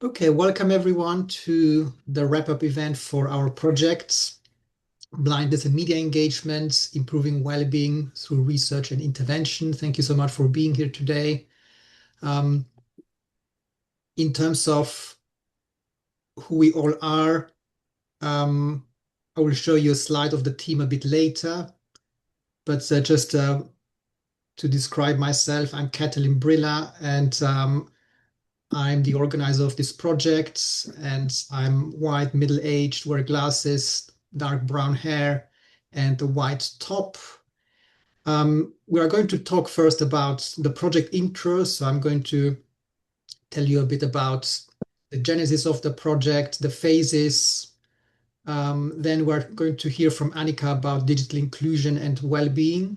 Okay, welcome everyone to the wrap-up event for our projects, Blindness and Media Engagement, Improving Wellbeing through Research and Intervention. Thank you so much for being here today. Um, in terms of who we all are, I will show you a slide of the team a bit later, but just to describe myself, I'm Katalin Brilla, and I'm the organizer of this project, and I'm white, middle-aged, wear glasses, dark brown hair, and a white top. We are going to talk first about the project intro. So I'm going to tell you a bit about the genesis of the project, the phases. Then we're going to hear from Annika about digital inclusion and well-being.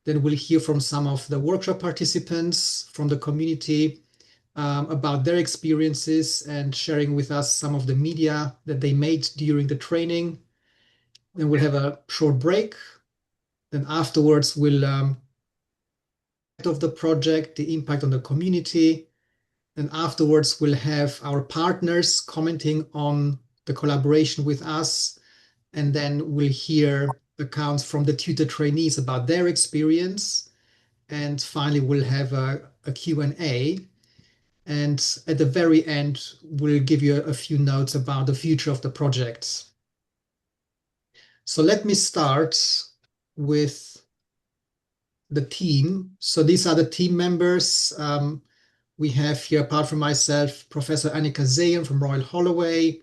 Then we'll hear from some of the workshop participants from the community about their experiences and sharing with us some of the media that they made during the training. Then we'll have a short break. Then afterwards, we'll of the project, the impact on the community. And afterwards, we'll have our partners commenting on the collaboration with us. And then we'll hear accounts from the tutor trainees about their experience. And finally, we'll have a Q&A. And at the very end, we'll give you a few notes about the future of the project. So let me start with the team. So these are the team members. We have here, apart from myself, Professor Annika Zeyen from Royal Holloway,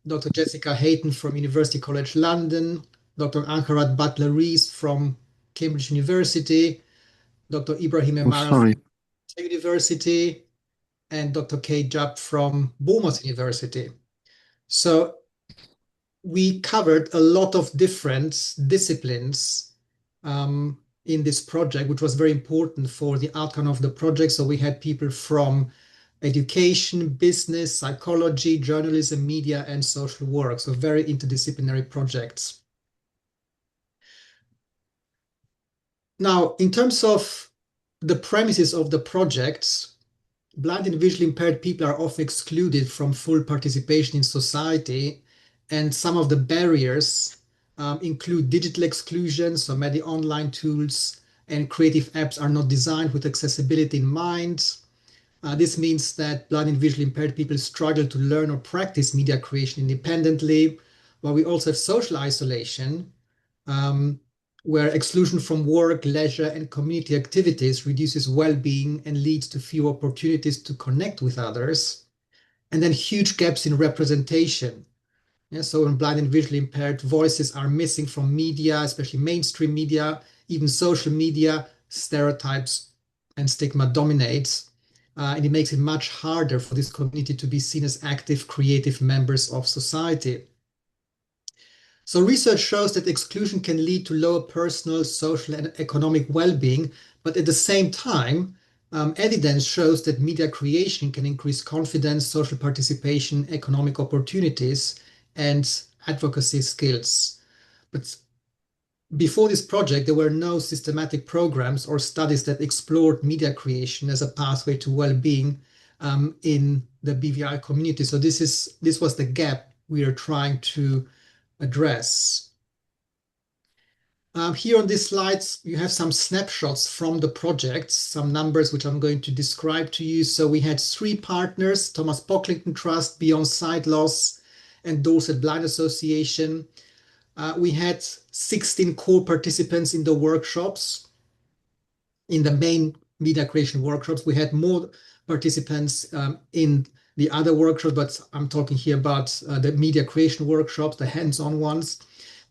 Dr. Jessica Hayton from University College London, Dr. Ankarat Butler-Rees from Cambridge University, Dr. Ibrahim Oh, Emara from sorry. University, and Dr. Kate Jupp from Bournemouth University. So we covered a lot of different disciplines in this project, which was very important for the outcome of the project. So we had people from education, business, psychology, journalism, media, and social work. So very interdisciplinary projects. Now, in terms of the premises of the projects, blind and visually impaired people are often excluded from full participation in society, and some of the barriers include digital exclusion, so many online tools and creative apps are not designed with accessibility in mind. This means that blind and visually impaired people struggle to learn or practice media creation independently, while we also have social isolation, um, where exclusion from work, leisure, and community activities reduces well-being and leads to few opportunities to connect with others. And then huge gaps in representation. Yeah, so when blind and visually impaired voices are missing from media, especially mainstream media, even social media, stereotypes and stigma dominates. And it makes it much harder for this community to be seen as active, creative members of society. So research shows that exclusion can lead to lower personal, social, and economic well-being, but at the same time, evidence shows that media creation can increase confidence, social participation, economic opportunities, and advocacy skills. But before this project, there were no systematic programs or studies that explored media creation as a pathway to well-being in the BVI community. So this was the gap we are trying to address. Here on these slides, you have some snapshots from the project, some numbers which I'm going to describe to you. So we had 3 partners, Thomas Pocklington Trust, Beyond Sight Loss, and Dorset Blind Association. We had 16 core participants in the workshops, in the main media creation workshops. We had more participants in the other workshops, but I'm talking here about the media creation workshops, the hands-on ones.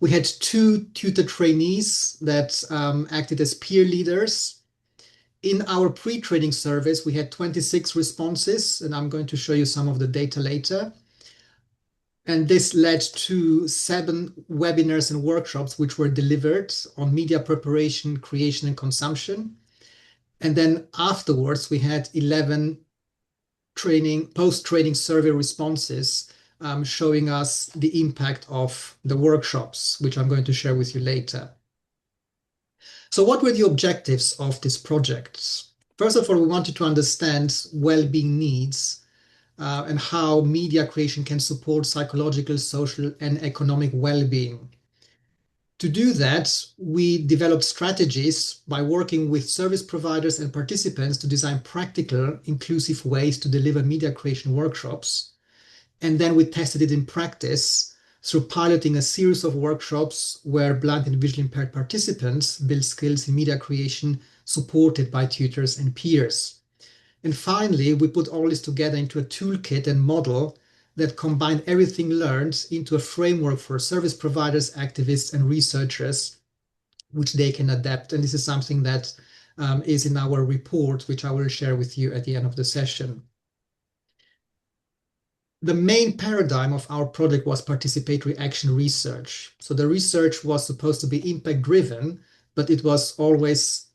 We had 2 tutor trainees that acted as peer leaders. In our pre-training service, we had 26 responses, and I'm going to show you some of the data later. And this led to 7 webinars and workshops which were delivered on media preparation, creation, and consumption. And then afterwards, we had 11 post-training survey responses showing us the impact of the workshops, which I'm going to share with you later. So what were the objectives of this project? First of all, we wanted to understand well-being needs and how media creation can support psychological, social, and economic well-being. To do that, we developed strategies by working with service providers and participants to design practical, inclusive ways to deliver media creation workshops. And then we tested it in practice through piloting a series of workshops where blind and visually impaired participants build skills in media creation supported by tutors and peers. And finally, we put all this together into a toolkit and model that combined everything learned into a framework for service providers, activists, and researchers, which they can adapt. And this is something that is in our report, which I will share with you at the end of the session. The main paradigm of our project was participatory action research. So the research was supposed to be impact driven, but it was always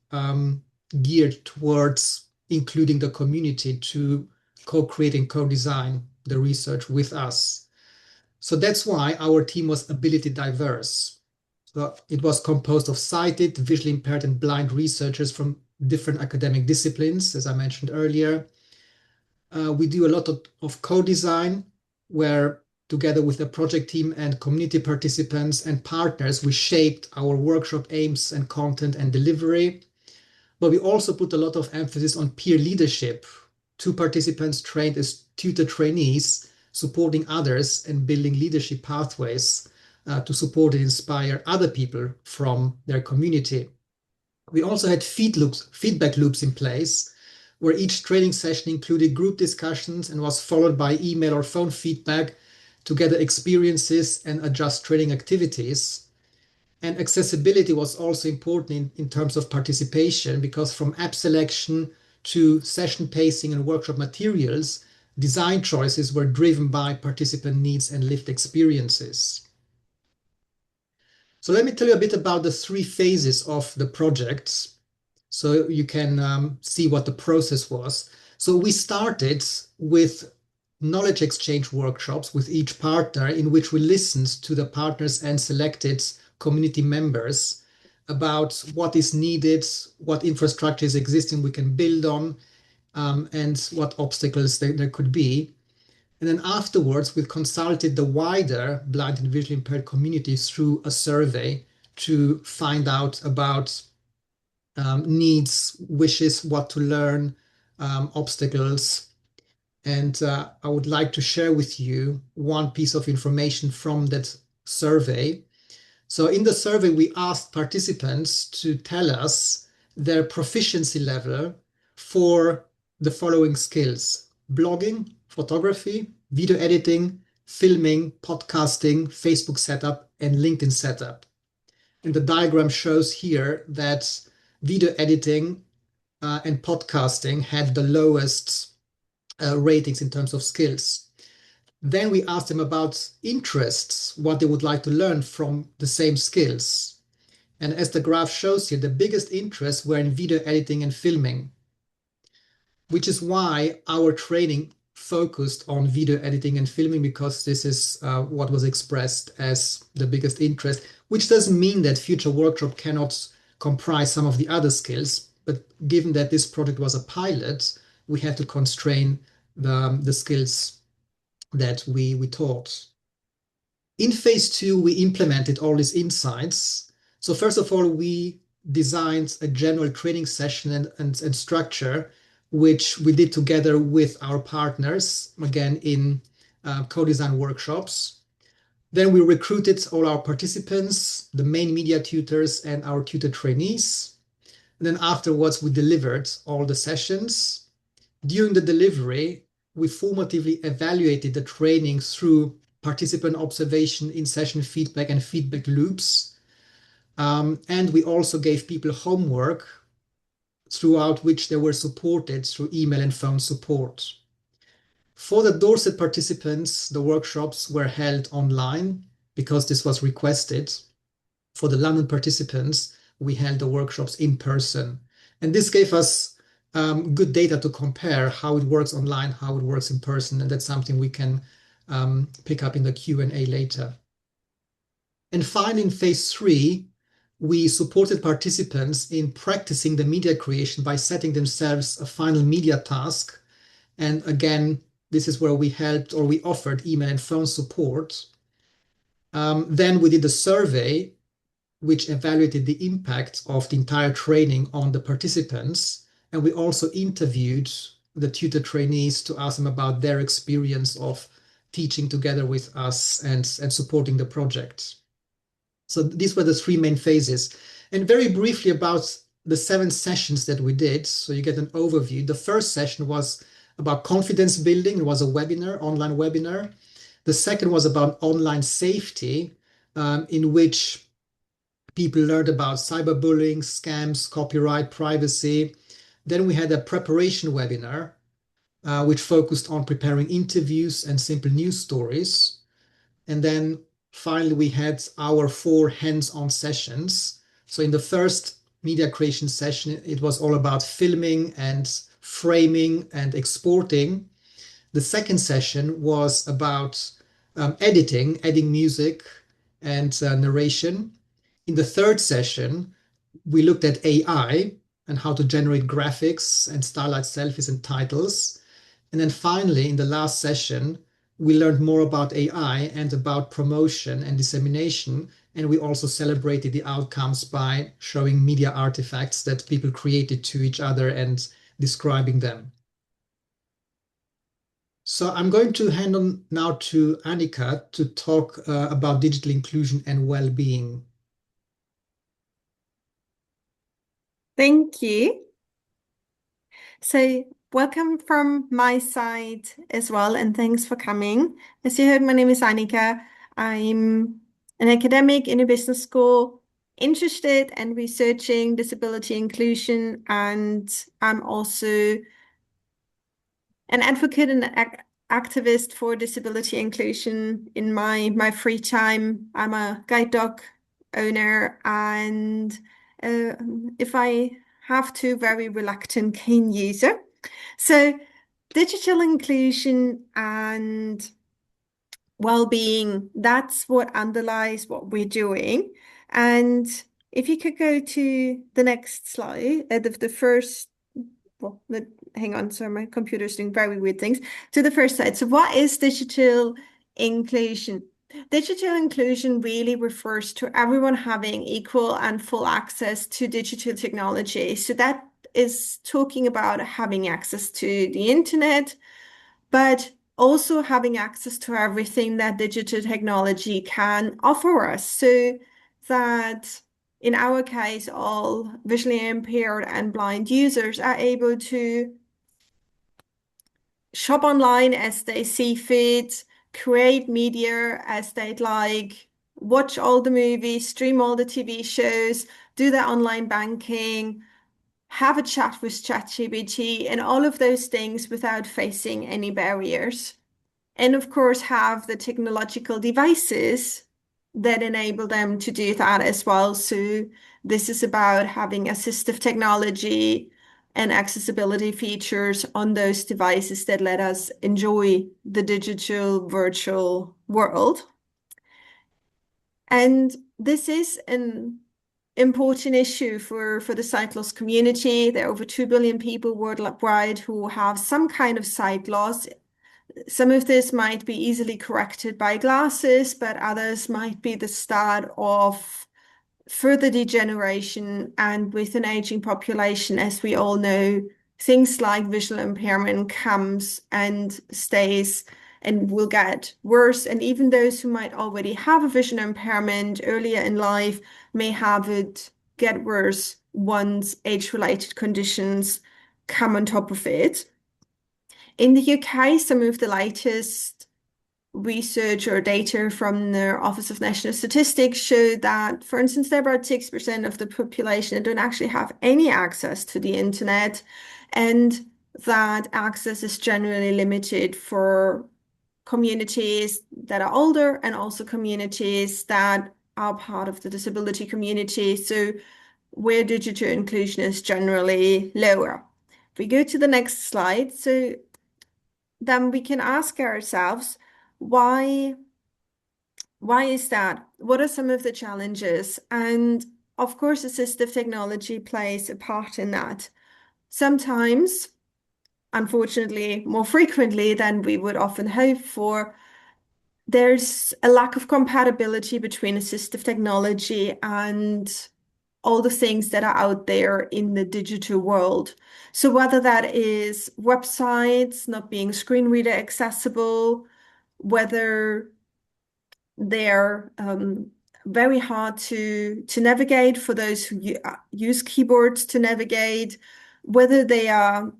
geared towards including the community to co-create and co-design the research with us. So that's why our team was ability diverse. So it was composed of sighted, visually impaired, and blind researchers from different academic disciplines, as I mentioned earlier. We do a lot of co-design, where together with the project team and community participants and partners, we shaped our workshop aims and content and delivery. But we also put a lot of emphasis on peer leadership. 2 participants trained as tutor trainees, supporting others and building leadership pathways to support and inspire other people from their community. We also had feedback loops in place, where each training session included group discussions and was followed by email or phone feedback to gather experiences and adjust training activities. And accessibility was also important in terms of participation, because from app selection to session pacing and workshop materials, design choices were driven by participant needs and lived experiences. So let me tell you a bit about the 3 phases of the project, so you can see what the process was. So we started with knowledge exchange workshops with each partner, in which we listened to the partners and selected community members about what is needed, what infrastructure is existing we can build on, and what obstacles there could be. And then afterwards, we consulted the wider blind and visually impaired community through a survey to find out about needs, wishes, what to learn, obstacles. And I would like to share with you one piece of information from that survey. So in the survey, we asked participants to tell us their proficiency level for the following skills: blogging, photography, video editing, filming, podcasting, Facebook setup, and LinkedIn setup. And the diagram shows here that video editing and podcasting had the lowest ratings in terms of skills. Then we asked them about interests, what they would like to learn from the same skills. And as the graph shows here, the biggest interests were in video editing and filming, which is why our training focused on video editing and filming, because this is what was expressed as the biggest interest, which doesn't mean that future workshop cannot comprise some of the other skills. But given that this project was a pilot, we had to constrain the skills that we taught. In phase 2, we implemented all these insights. So first of all, we designed a general training session and structure, which we did together with our partners, again in co-design workshops. Then we recruited all our participants, the main media tutors, and our tutor trainees. And then afterwards, we delivered all the sessions. During the delivery, we formatively evaluated the training through participant observation, in-session feedback, and feedback loops. And we also gave people homework, throughout which they were supported through email and phone support. For the Dorset participants, the workshops were held online because this was requested. For the London participants, we held the workshops in person. And this gave us good data to compare how it works online, how it works in person, and that's something we can pick up in the Q&A later. And finally, in phase 3, we supported participants in practicing the media creation by setting themselves a final media task. And again, This is where we helped or we offered email and phone support. Then we did a survey which evaluated the impact of the entire training on the participants. And we also interviewed the tutor trainees to ask them about their experience of teaching together with us and supporting the project. So these were the three main phases. And very briefly about the 7 sessions that we did, so you get an overview. The first session was about confidence building. It was a webinar, online webinar. The second was about online safety, in which people learned about cyberbullying, scams, copyright, privacy. Then we had a preparation webinar, which focused on preparing interviews and simple news stories. And then finally, we had our 4 hands-on sessions. So in the first media creation session, it was all about filming and framing and exporting. The second session was about adding music and narration. In the third session, we looked at AI and how to generate graphics and stylize selfies and titles. And then finally, in the last session, we learned more about AI and about promotion and dissemination. And we also celebrated the outcomes by showing media artifacts that people created to each other and describing them. So I'm going to hand on now to Annika to talk about digital inclusion and well-being. Thank you. So welcome from my side as well, and thanks for coming. As you heard, my name is Annika. I'm an academic in a business school, interested and researching disability inclusion, and I'm also an advocate and activist for disability inclusion in my free time. I'm a guide dog owner, and if I have to, very reluctant cane user. So digital inclusion and well-being, that's what underlies what we're doing. And if you could go to the next slide, the first, well, hang on, sorry, my computer's doing very weird things. To the first slide. So what is digital inclusion? Digital inclusion really refers to everyone having equal and full access to digital technology. So that is talking about having access to the internet, but also having access to everything that digital technology can offer us. So that in our case, all visually impaired and blind users are able to shop online as they see fit, create media as they'd like, watch all the movies, stream all the TV shows, do their online banking, have a chat with ChatGPT, and all of those things without facing any barriers. And of course, have the technological devices that enable them to do that as well. So this is about having assistive technology and accessibility features on those devices that let us enjoy the digital virtual world. And this is an important issue for the sight loss community. There are over 2 billion people worldwide who have some kind of sight loss. Some of this might be easily corrected by glasses, but others might be the start of further degeneration. And with an aging population, as we all know, things like visual impairment comes and stays and will get worse. And even those who might already have a vision impairment earlier in life may have it get worse once age-related conditions come on top of it. In the UK, some of the latest research or data from the Office of National Statistics show that, for instance, there are about 6% of the population that don't actually have any access to the internet, and that access is generally limited for communities that are older and also communities that are part of the disability community, so where digital inclusion is generally lower. If we go to the next slide, so then we can ask ourselves, why is that? What are some of the challenges? And of course, assistive technology plays a part in that. Sometimes unfortunately more frequently than we would often hope for, there's a lack of compatibility between assistive technology and all the things that are out there in the digital world. So whether that is websites not being screen reader accessible, whether they're very hard to navigate for those who use keyboards to navigate, whether they are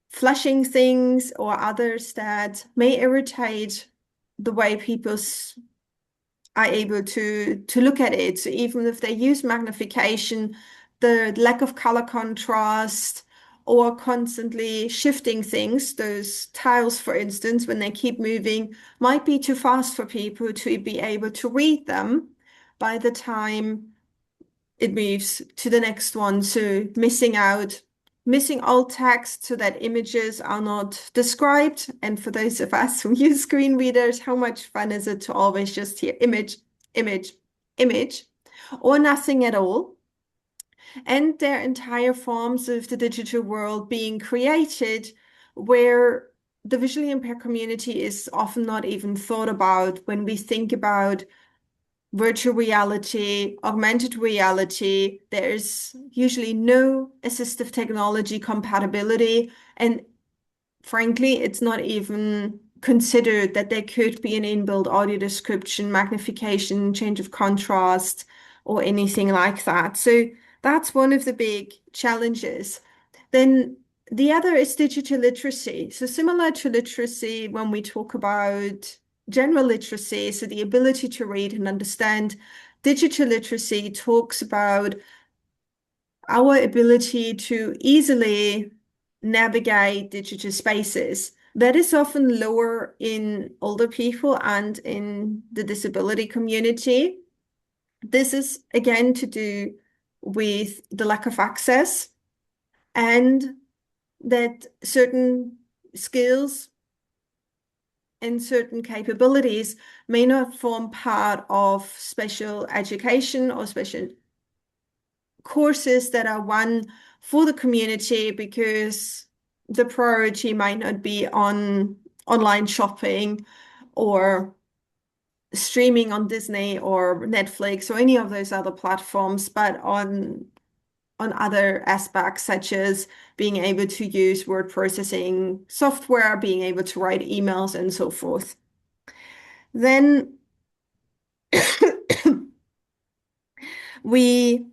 flashing things or others that may irritate the way people are able to look at it. So even if they use magnification, the lack of color contrast or constantly shifting things, those tiles, for instance, when they keep moving, might be too fast for people to be able to read them by the time it moves to the next one. So missing alt text so that images are not described. And for those of us who use screen readers, how much fun is it to always just hear image, image, image, or nothing at all? And their entire forms of the digital world being created where the visually impaired community is often not even thought about when we think about virtual reality, augmented reality. There's usually no assistive technology compatibility. And frankly, it's not even considered that there could be an inbuilt audio description, magnification, change of contrast, or anything like that. So that's one of the big challenges. Then the other is digital literacy. So similar to literacy, when we talk about general literacy, so the ability to read and understand, digital literacy talks about our ability to easily navigate digital spaces. That is often lower in older people and in the disability community. This is again to do with the lack of access and that certain skills and certain capabilities may not form part of special education or special courses that are run for the community because the priority might not be on online shopping or streaming on Disney or Netflix or any of those other platforms, but on other aspects such as being able to use word processing software, being able to write emails and so forth. Then we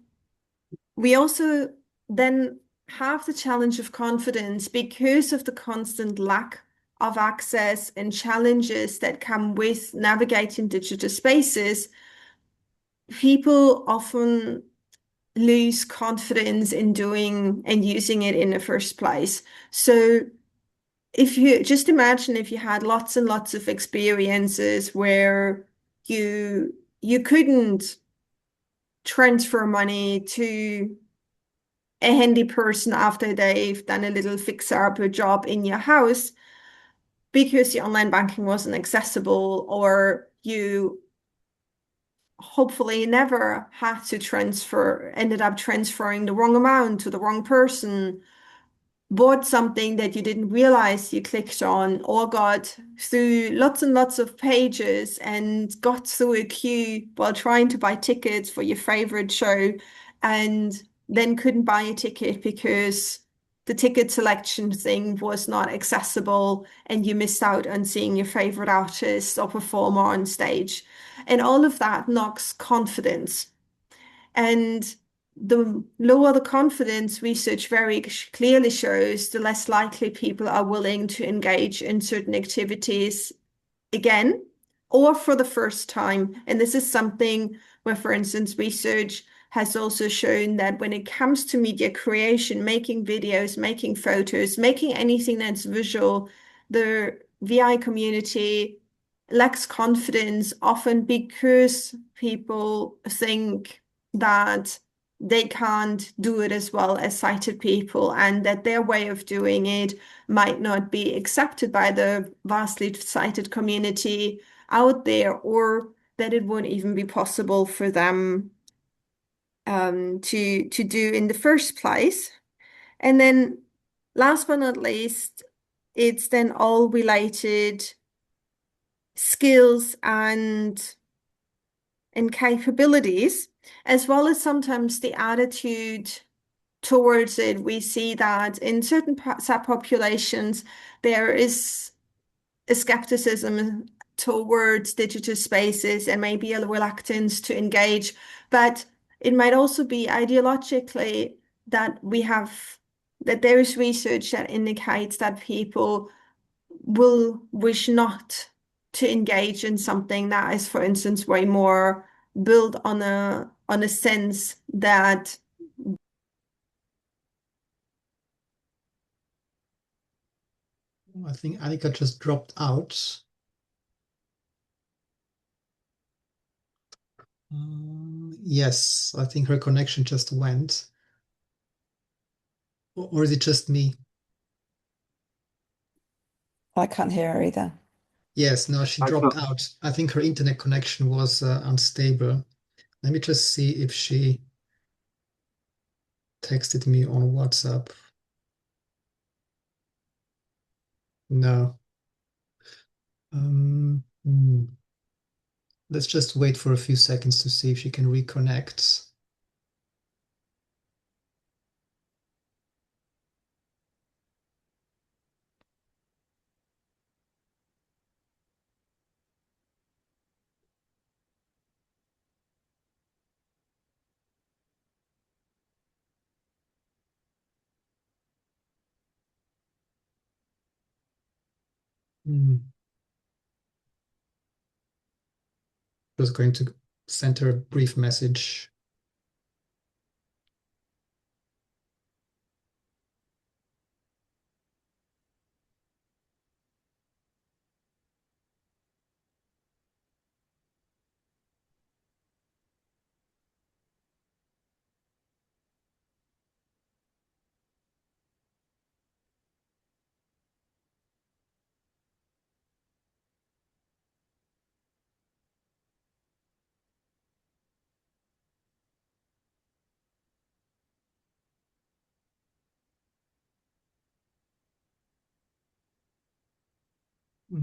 we also then have the challenge of confidence because of the constant lack of access and challenges that come with navigating digital spaces. People often lose confidence in doing and using it in the first place. So if you just imagine if you had lots and lots of experiences where you couldn't transfer money to a handy person after they've done a little fixer-upper job in your house because the online banking wasn't accessible, or you hopefully never had to ended up transferring the wrong amount to the wrong person, bought something that you didn't realize you clicked on, or got through lots and lots of pages and got through a queue while trying to buy tickets for your favorite show and then couldn't buy a ticket because the ticket selection thing was not accessible and you missed out on seeing your favorite artist or performer on stage. And all of that knocks confidence. And the lower the confidence, research very clearly shows, the less likely people are willing to engage in certain activities again or for the first time. And this is something where, for instance, research has also shown that when it comes to media creation, making videos, making photos, making anything that's visual, the VI community lacks confidence often because people think that they can't do it as well as sighted people and that their way of doing it might not be accepted by the vastly sighted community out there, or that it won't even be possible for them to do in the first place. And then last but not least, it's then all related skills and capabilities, as well as sometimes the attitude towards it. We see that in certain subpopulations, there is a skepticism towards digital spaces and maybe a reluctance to engage. But it might also be ideologically that that there is research that indicates that people will wish not to engage in something that is, for instance, way more built on a sense that I think Annika just dropped out. Yes, I think her connection just went. Or is it just me? I can't hear her either. Yes, no, she dropped out. I think her internet connection was unstable. Let me just see if she texted me on WhatsApp. No. Let's just wait for a few seconds to see if she can reconnect. Just going to send her a brief message.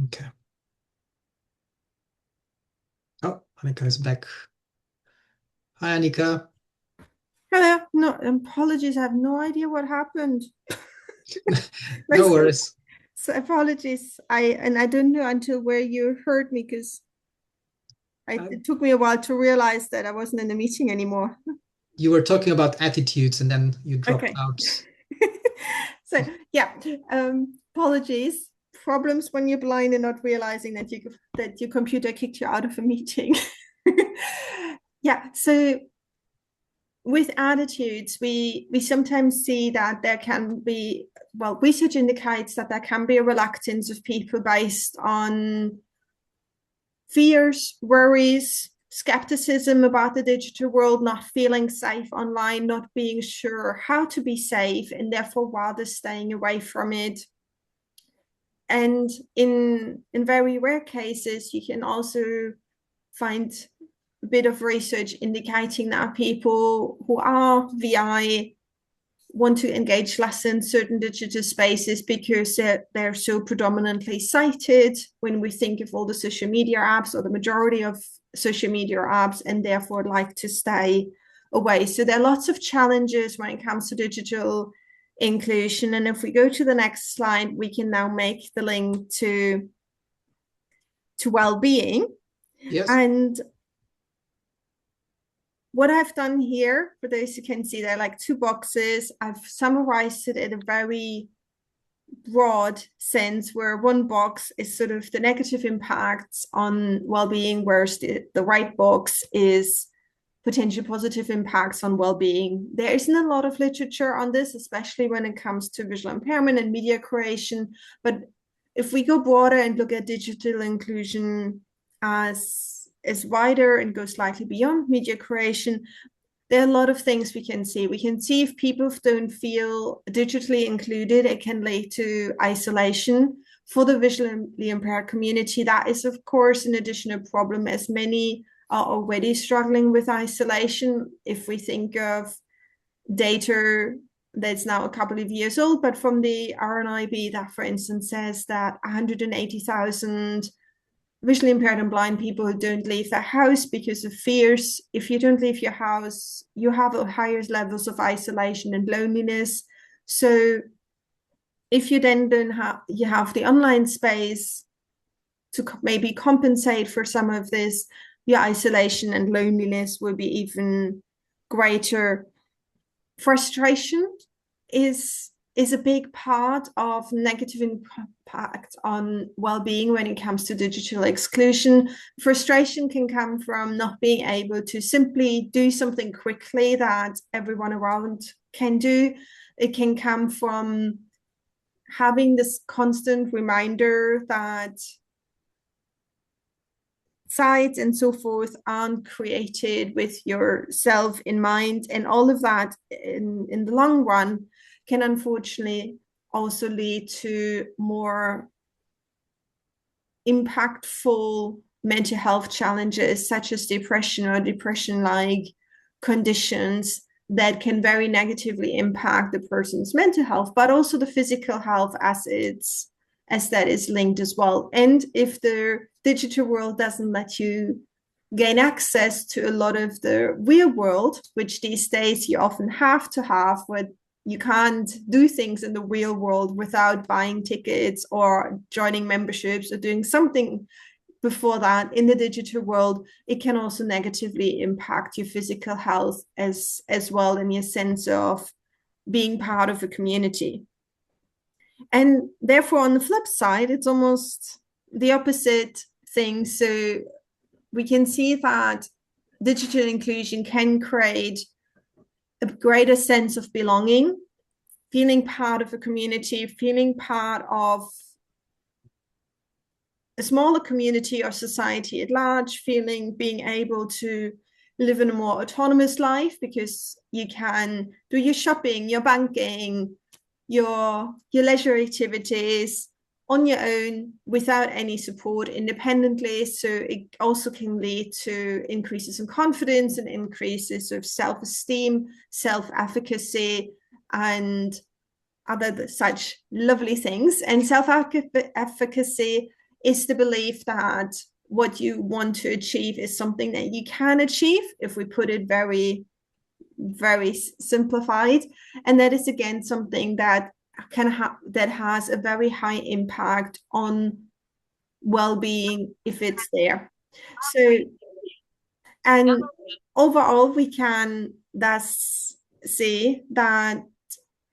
Okay. Oh, Annika is back. Hi, Annika. hello, no apologies, I have no idea what happened. No worries. So apologies. I don't know until where you heard me, because it took me a while to realize that I wasn't in the meeting anymore. You were talking about attitudes and then you dropped out. So yeah, apologies. Problems when you're blind and not realizing that your computer kicked you out of a meeting. Yeah, so with attitudes, we sometimes see that there can be, well, research indicates that there can be a reluctance of people based on fears, worries, skepticism about the digital world, not feeling safe online, not being sure how to be safe, and therefore rather staying away from it. And in very rare cases, you can also find a bit of research indicating that people who are VI want to engage less in certain digital spaces because they're so predominantly cited when we think of all the social media apps, or the majority of social media apps, and therefore like to stay away. So there are lots of challenges when it comes to digital inclusion. And if we go to the next slide, we can now make the link to well-being. Yes. And what I've done here, for those who can see, there are like two boxes. I've summarized it in a very broad sense, where one box is sort of the negative impacts on well-being, whereas the right box is potential positive impacts on well-being. There isn't a lot of literature on this, especially when it comes to visual impairment and media creation. But if we go broader and look at digital inclusion as wider and go slightly beyond media creation, there are a lot of things we can see. We can see if people don't feel digitally included, it can lead to isolation. For the visually impaired community, that is, of course, an additional problem, as many are already struggling with isolation. If we think of data that's now a couple of years old, but from the RNIB that, for instance, says that 180,000 visually impaired and blind people who don't leave their house because of fears. If you don't leave your house, you have higher levels of isolation and loneliness. So if you then don't have, you have the online space to maybe compensate for some of this, your isolation and loneliness will be even greater. Frustration is a big part of negative impact on well-being when it comes to digital exclusion. Frustration can come from not being able to simply do something quickly that everyone around can do. It can come from having this constant reminder that sites and so forth aren't created with yourself in mind, and all of that in the long run can unfortunately also lead to more impactful mental health challenges such as depression or depression-like conditions that can very negatively impact the person's mental health, but also the physical health as that is linked as well. And if the digital world doesn't let you gain access to a lot of the real world, which these days you often have to have, where you can't do things in the real world without buying tickets or joining memberships or doing something before that in the digital world, it can also negatively impact your physical health as well, in your sense of being part of a community. And therefore, on the flip side, it's almost the opposite thing. So we can see that digital inclusion can create a greater sense of belonging, feeling part of a community, feeling part of a smaller community or society at large, being able to live in a more autonomous life because you can do your shopping, your banking, your leisure activities on your own without any support independently. So it also can lead to increases in confidence and increases of self-esteem, self-efficacy, and other such lovely things. And self-efficacy is the belief that what you want to achieve is something that you can achieve, if we put it very, very simplified. And that is again something that that has a very high impact on well-being if it's there. So, and overall, we can thus see that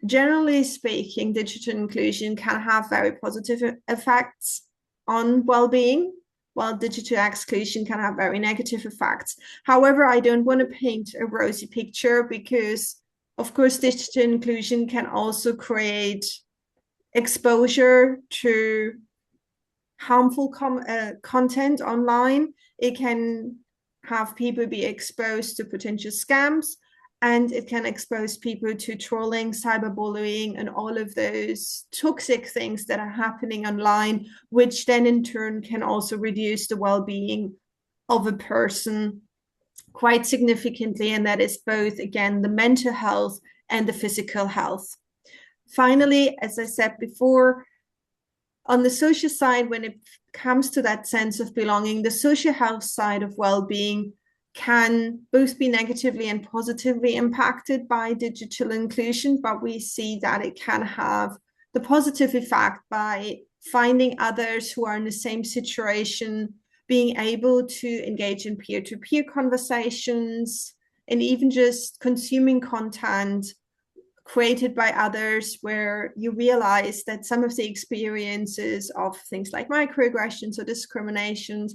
generally speaking, digital inclusion can have very positive effects on well-being, while digital exclusion can have very negative effects. However, I don't want to paint a rosy picture because, of course, digital inclusion can also create exposure to harmful content online. It can have people be exposed to potential scams, and it can expose people to trolling, cyberbullying, and all of those toxic things that are happening online, which then in turn can also reduce the well-being of a person quite significantly. And that is both, again, the mental health and the physical health. Finally, as I said before, on the social side, when it comes to that sense of belonging, the social health side of well-being can both be negatively and positively impacted by digital inclusion, but we see that it can have the positive effect by finding others who are in the same situation, being able to engage in peer-to-peer conversations, and even just consuming content created by others, where you realize that some of the experiences of things like microaggressions or discriminations,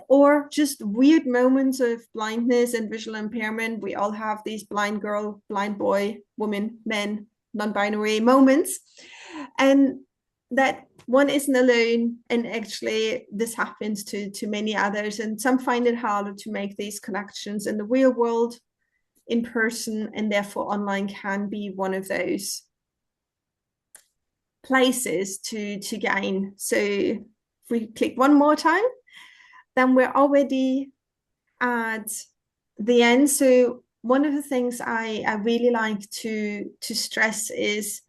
or just weird moments of blindness and visual impairment. We all have these blind girl, blind boy, woman, men, non-binary moments, and that one isn't alone. And actually this happens to many others, and some find it harder to make these connections in the real world in person, and therefore online can be one of those places to gain. So if we click one more time, then we're already at the end. So one of the things I really like to stress is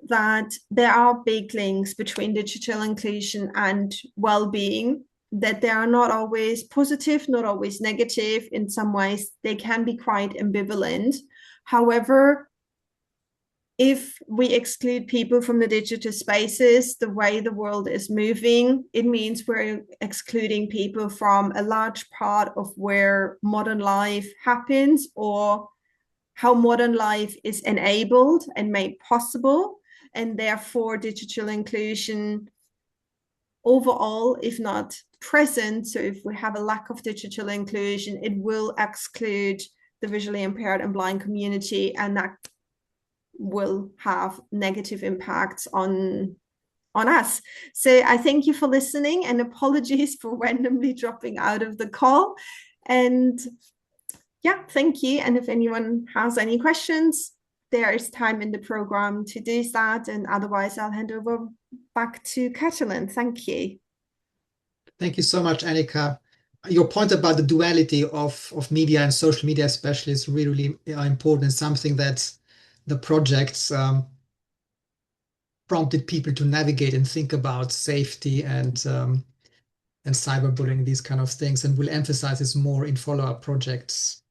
that there are big links between digital inclusion and well-being, that they are not always positive, not always negative. In some ways, they can be quite ambivalent. However, if we exclude people from the digital spaces, the way the world is moving, it means we're excluding people from a large part of where modern life happens, or how modern life is enabled and made possible. And therefore, digital inclusion overall, if not present, so if we have a lack of digital inclusion, it will exclude the visually impaired and blind community, and that will have negative impacts on us. So I thank you for listening, and apologies for randomly dropping out of the call. And yeah, thank you. And if anyone has any questions, there is time in the program to do that. And otherwise, I'll hand over back to Catalin. Thank you. Thank you so much, Annika. Your point about the duality of media and social media especially is really, really important, and something that the projects prompted people to navigate and think about safety and cyberbullying, these kind of things, and we'll emphasize this more in follow-up projects.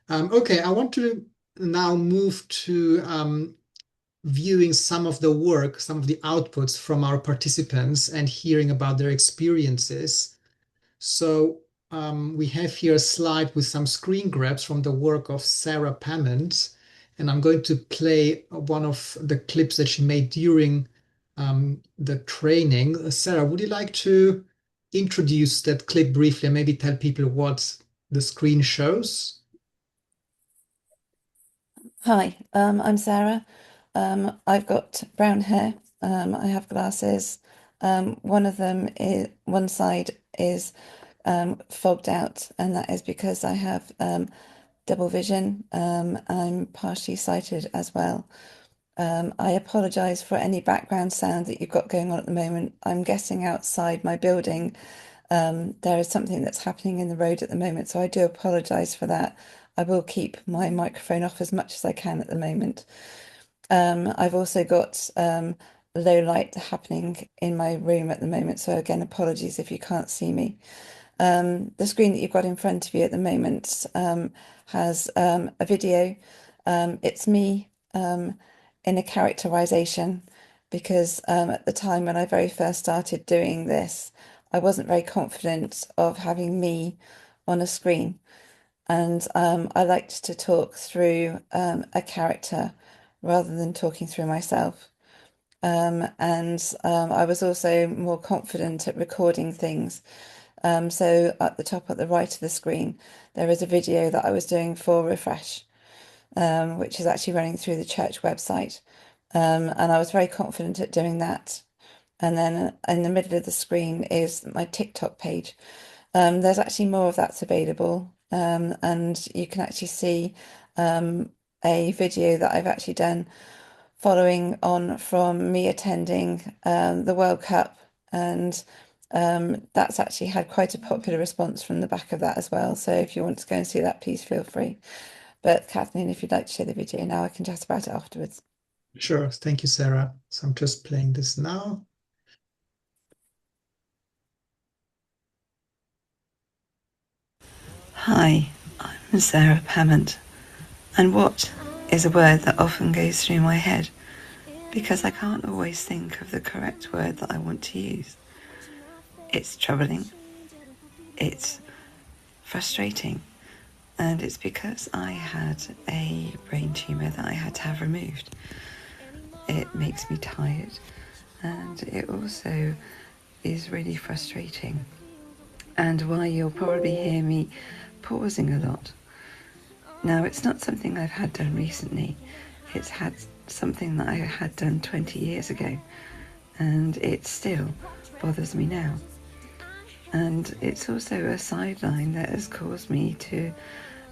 Okay, I want to now move to viewing some of the work, some of the outputs from our participants and hearing about their experiences. So we have here a slide with some screen grabs from the work of Sarah Pamment, and I'm going to play one of the clips that she made during the training. Sarah, would you like to introduce that clip briefly and maybe tell people what the screen shows? Hi, I'm Sarah. I've got brown hair. I have glasses. One of them is, one side is fogged out, and that is because I have double vision. I'm partially sighted as well. I apologise for any background sound that you've got going on at the moment. I'm guessing outside my building there is something that's happening in the road at the moment, so I do apologise for that. I will keep my microphone off as much as I can at the moment. I've also got low light happening in my room at the moment, so again, apologies if you can't see me. The screen that you've got in front of you at the moment has a video. It's me in a characterization, because at the time when I very first started doing this, I wasn't very confident of having me on a screen. And I liked to talk through a character rather than talking through myself. And I was also more confident at recording things. So at the top at the right of the screen, there is a video that I was doing for Refresh, which is actually running through the church website. And I was very confident at doing that. And then in the middle of the screen is my TikTok page. There's actually more of that's available. And you can actually see a video that I've actually done following on from me attending the World Cup. And that's actually had quite a popular response from the back of that as well. So if you want to go and see that, please feel free. But Kathleen, if you'd like to share the video now, I can chat about it afterwards. Sure. Thank you, Sarah. So I'm just playing this now. Hi, I'm Sarah Pamment, and what is a word that often goes through my head because I can't always think of the correct word that I want to use. It's troubling, it's frustrating, and it's because I had a brain tumour that I had to have removed. It makes me tired, and it also is really frustrating, and why you'll probably hear me pausing a lot. Now, it's not something I've had done recently. It's something that I had done 20 years ago, and it still bothers me now. And it's also a sideline that has caused me to,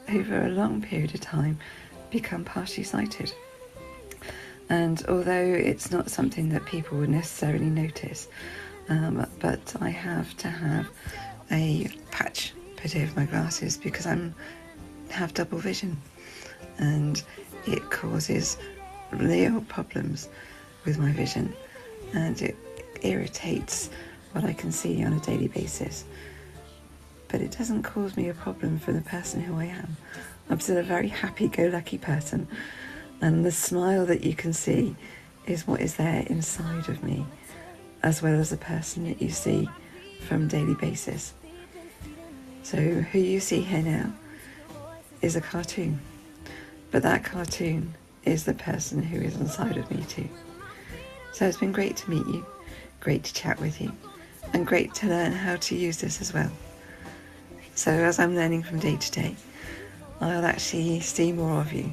over a long period of time, become partially sighted. And although it's not something that people would necessarily notice, but I have to have a patch put over my glasses because I'm have double vision, and it causes real problems with my vision, and it irritates what I can see on a daily basis. But it doesn't cause me a problem for the person who I am. I'm still a very happy-go-lucky person, and the smile that you can see is what is there inside of me, as well as the person that you see from daily basis. So who you see here now is a cartoon, but that cartoon is the person who is inside of me too. So it's been great to meet you, great to chat with you, and great to learn how to use this as well. So as I'm learning from day to day, I'll actually see more of you.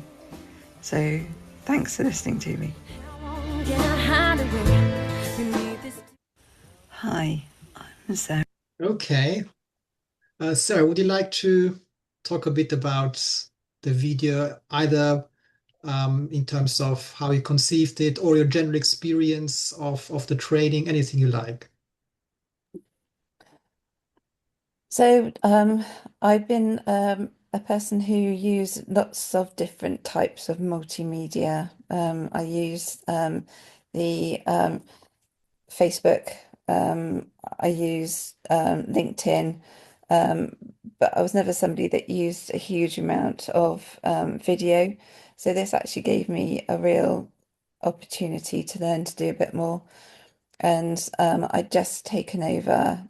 So thanks for listening to me. Hi, I'm Sarah. Okay. Sarah, would you like to talk a bit about the video, either in terms of how you conceived it or your general experience of the training, anything you like? So I've been a person who use lots of different types of multimedia. I use the Facebook, I use LinkedIn, but I was never somebody that used a huge amount of video. So this actually gave me a real opportunity to learn to do a bit more. And I'd just taken over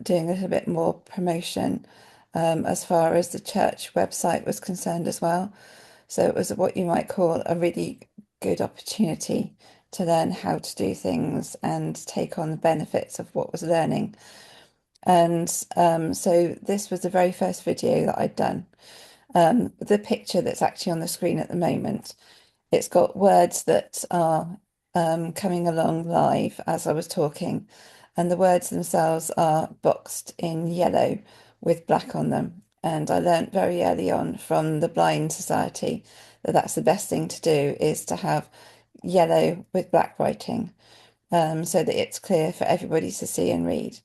doing a little bit more promotion as far as the church website was concerned as well. So it was what you might call a really good opportunity to learn how to do things and take on the benefits of what was learning. And so this was the very first video that I'd done. The picture that's actually on the screen at the moment, it's got words that are coming along live as I was talking, and the words themselves are boxed in yellow with black on them. And I learnt very early on from the Blind Society that that's the best thing to do, is to have yellow with black writing, so that it's clear for everybody to see and read.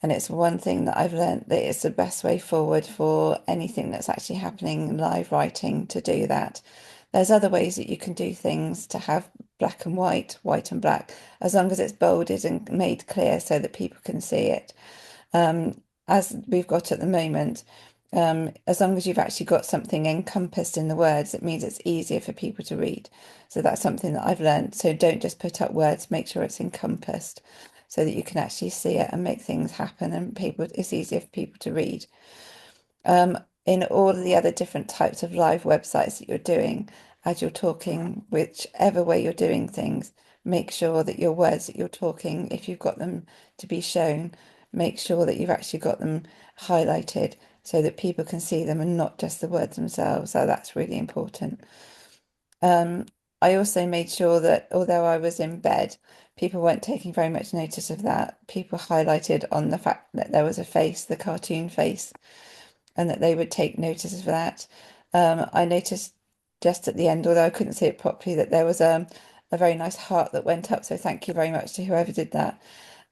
And it's one thing that I've learnt, that it's the best way forward for anything that's actually happening live writing, to do that. There's other ways that you can do things to have black and white, white and black, as long as it's bolded and made clear so that people can see it. As we've got at the moment, as long as you've actually got something encompassed in the words, it means it's easier for people to read. So that's something that I've learned. So don't just put up words, make sure it's encompassed so that you can actually see it and make things happen, and it's easier for people to read. In all of the other different types of live websites that you're doing, as you're talking, whichever way you're doing things, make sure that your words that you're talking, if you've got them to be shown, make sure that you've actually got them highlighted so that people can see them and not just the words themselves. So that's really important. I also made sure that although I was in bed, people weren't taking very much notice of that. People highlighted on the fact that there was a face, the cartoon face, and that they would take notice of that. I noticed just at the end, although I couldn't see it properly, that there was a very nice heart that went up. So thank you very much to whoever did that.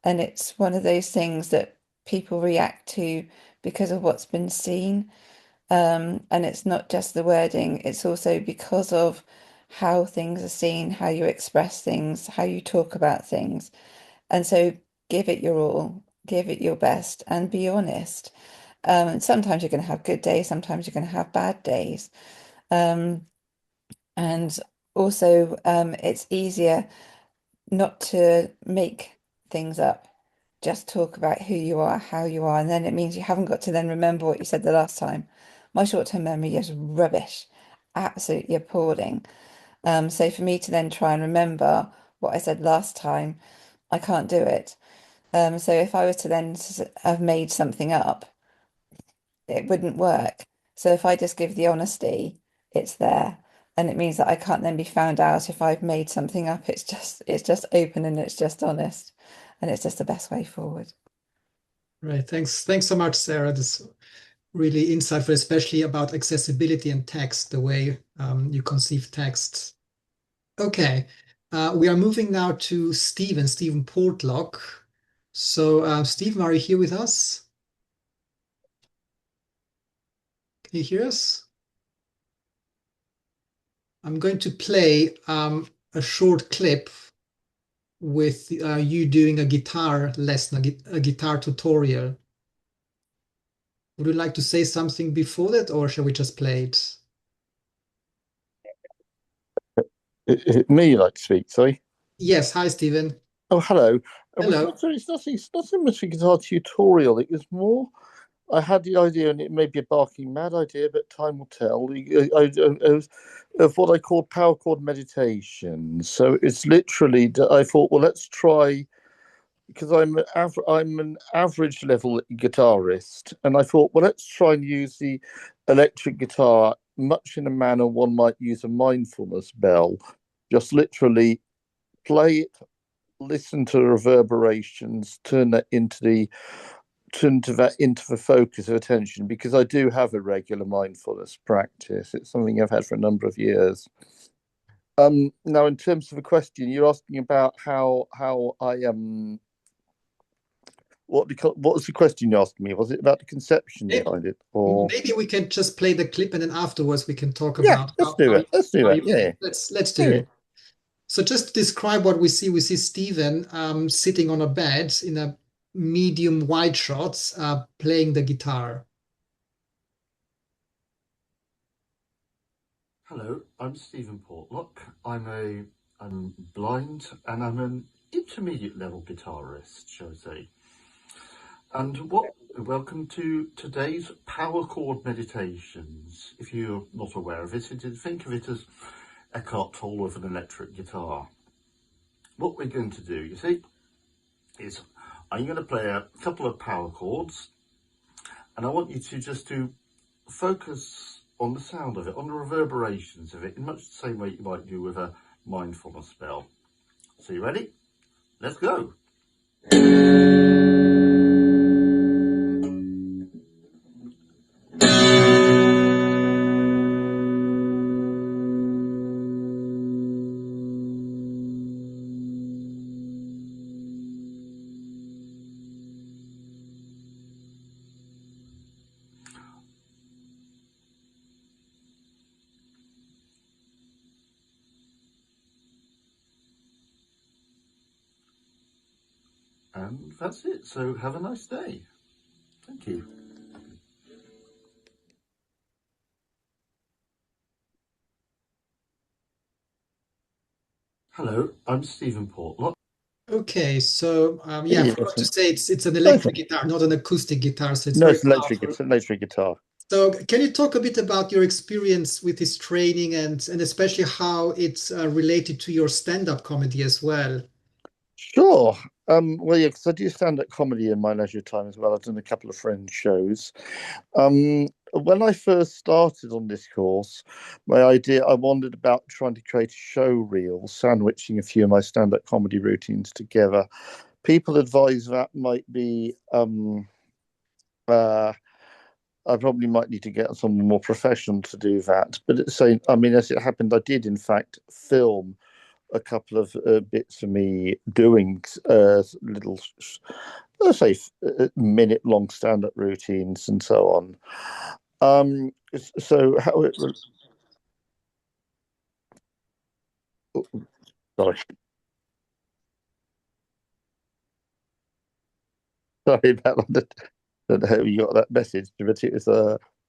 And it's one of those things that people react to because of what's been seen. And it's not just the wording, it's also because of how things are seen, how you express things, how you talk about things. And so give it your all, give it your best, and be honest. Sometimes you're going to have good days, sometimes you're going to have bad days. And also, it's easier not to make things up. Just talk about who you are, how you are, and then it means you haven't got to then remember what you said the last time. My short-term memory is rubbish, absolutely appalling. So for me to then try and remember what I said last time, I can't do it. So if I was to then have made something up, it wouldn't work. So if I just give the honesty, it's there. And it means that I can't then be found out if I've made something up. It's just open and it's just honest. And it's just the best way forward. Right. Thanks so much, Sarah. This is really insightful, especially about accessibility and text, the way you conceive text. Okay. We are moving now to Stephen Portlock. So, Stephen, are you here with us? Can you hear us? I'm going to play a short clip with you doing a guitar lesson, a guitar tutorial. Would you like to say something before that, or shall we just play it? Me you like to speak, sorry. Yes. Hi, Stephen. Oh, hello. Hello. It's nothing much a guitar tutorial. It was more, I had the idea, and it may be a barking mad idea, but time will tell, of what I call power chord meditation. So it's literally, I thought, well, let's try, because I'm an average level guitarist, and I thought, well, let's try and use the electric guitar much in a manner one might use a mindfulness bell. Just literally play it, listen to the reverberations, turn that into the focus of attention, because I do have a regular mindfulness practice. It's something I've had for a number of years. Now, in terms of a question, you're asking about how I what was the question you asked me? Was it about the conception behind it, or maybe we can just play the clip and then afterwards we can talk yeah, about let's do it. Let's do it. Yeah, let's do it. So just to describe what we see Stephen sitting on a bed in a medium wide shots playing the guitar. Hello, I'm Stephen Portlock. I'm blind and I'm an intermediate level guitarist, shall I say. And welcome to today's power chord meditations. If you're not aware of it, think of it as Eckhart Tolle with an electric guitar. What we're going to do, you see, is I'm going to play a couple of power chords, and I want you to focus on the sound of it, on the reverberations of it, in much the same way you might do with a mindfulness spell. So you ready? Let's go. And that's it. So have a nice day. Thank you. Hello, I'm Stephen Portlock. Okay, so yeah, I forgot to say it's an electric guitar, not an acoustic guitar, so it's no, very it's electric. powerful. It's an electric guitar. So can you talk a bit about your experience with this training and especially how it's related to your stand-up comedy as well? Sure. Well, yeah, because I do stand-up comedy in my leisure time as well. I've done a couple of friend shows. When I first started on this course, I wondered about trying to create a show reel, sandwiching a few of my stand-up comedy routines together. People advise that might be I probably might need to get someone more professional to do that. But at the same, I mean, as it happened, I did in fact film a couple of bits of me doing little, let's say, minute-long stand-up routines and so on. So how it? Sorry, sorry about that. I don't know how you got that message, but it was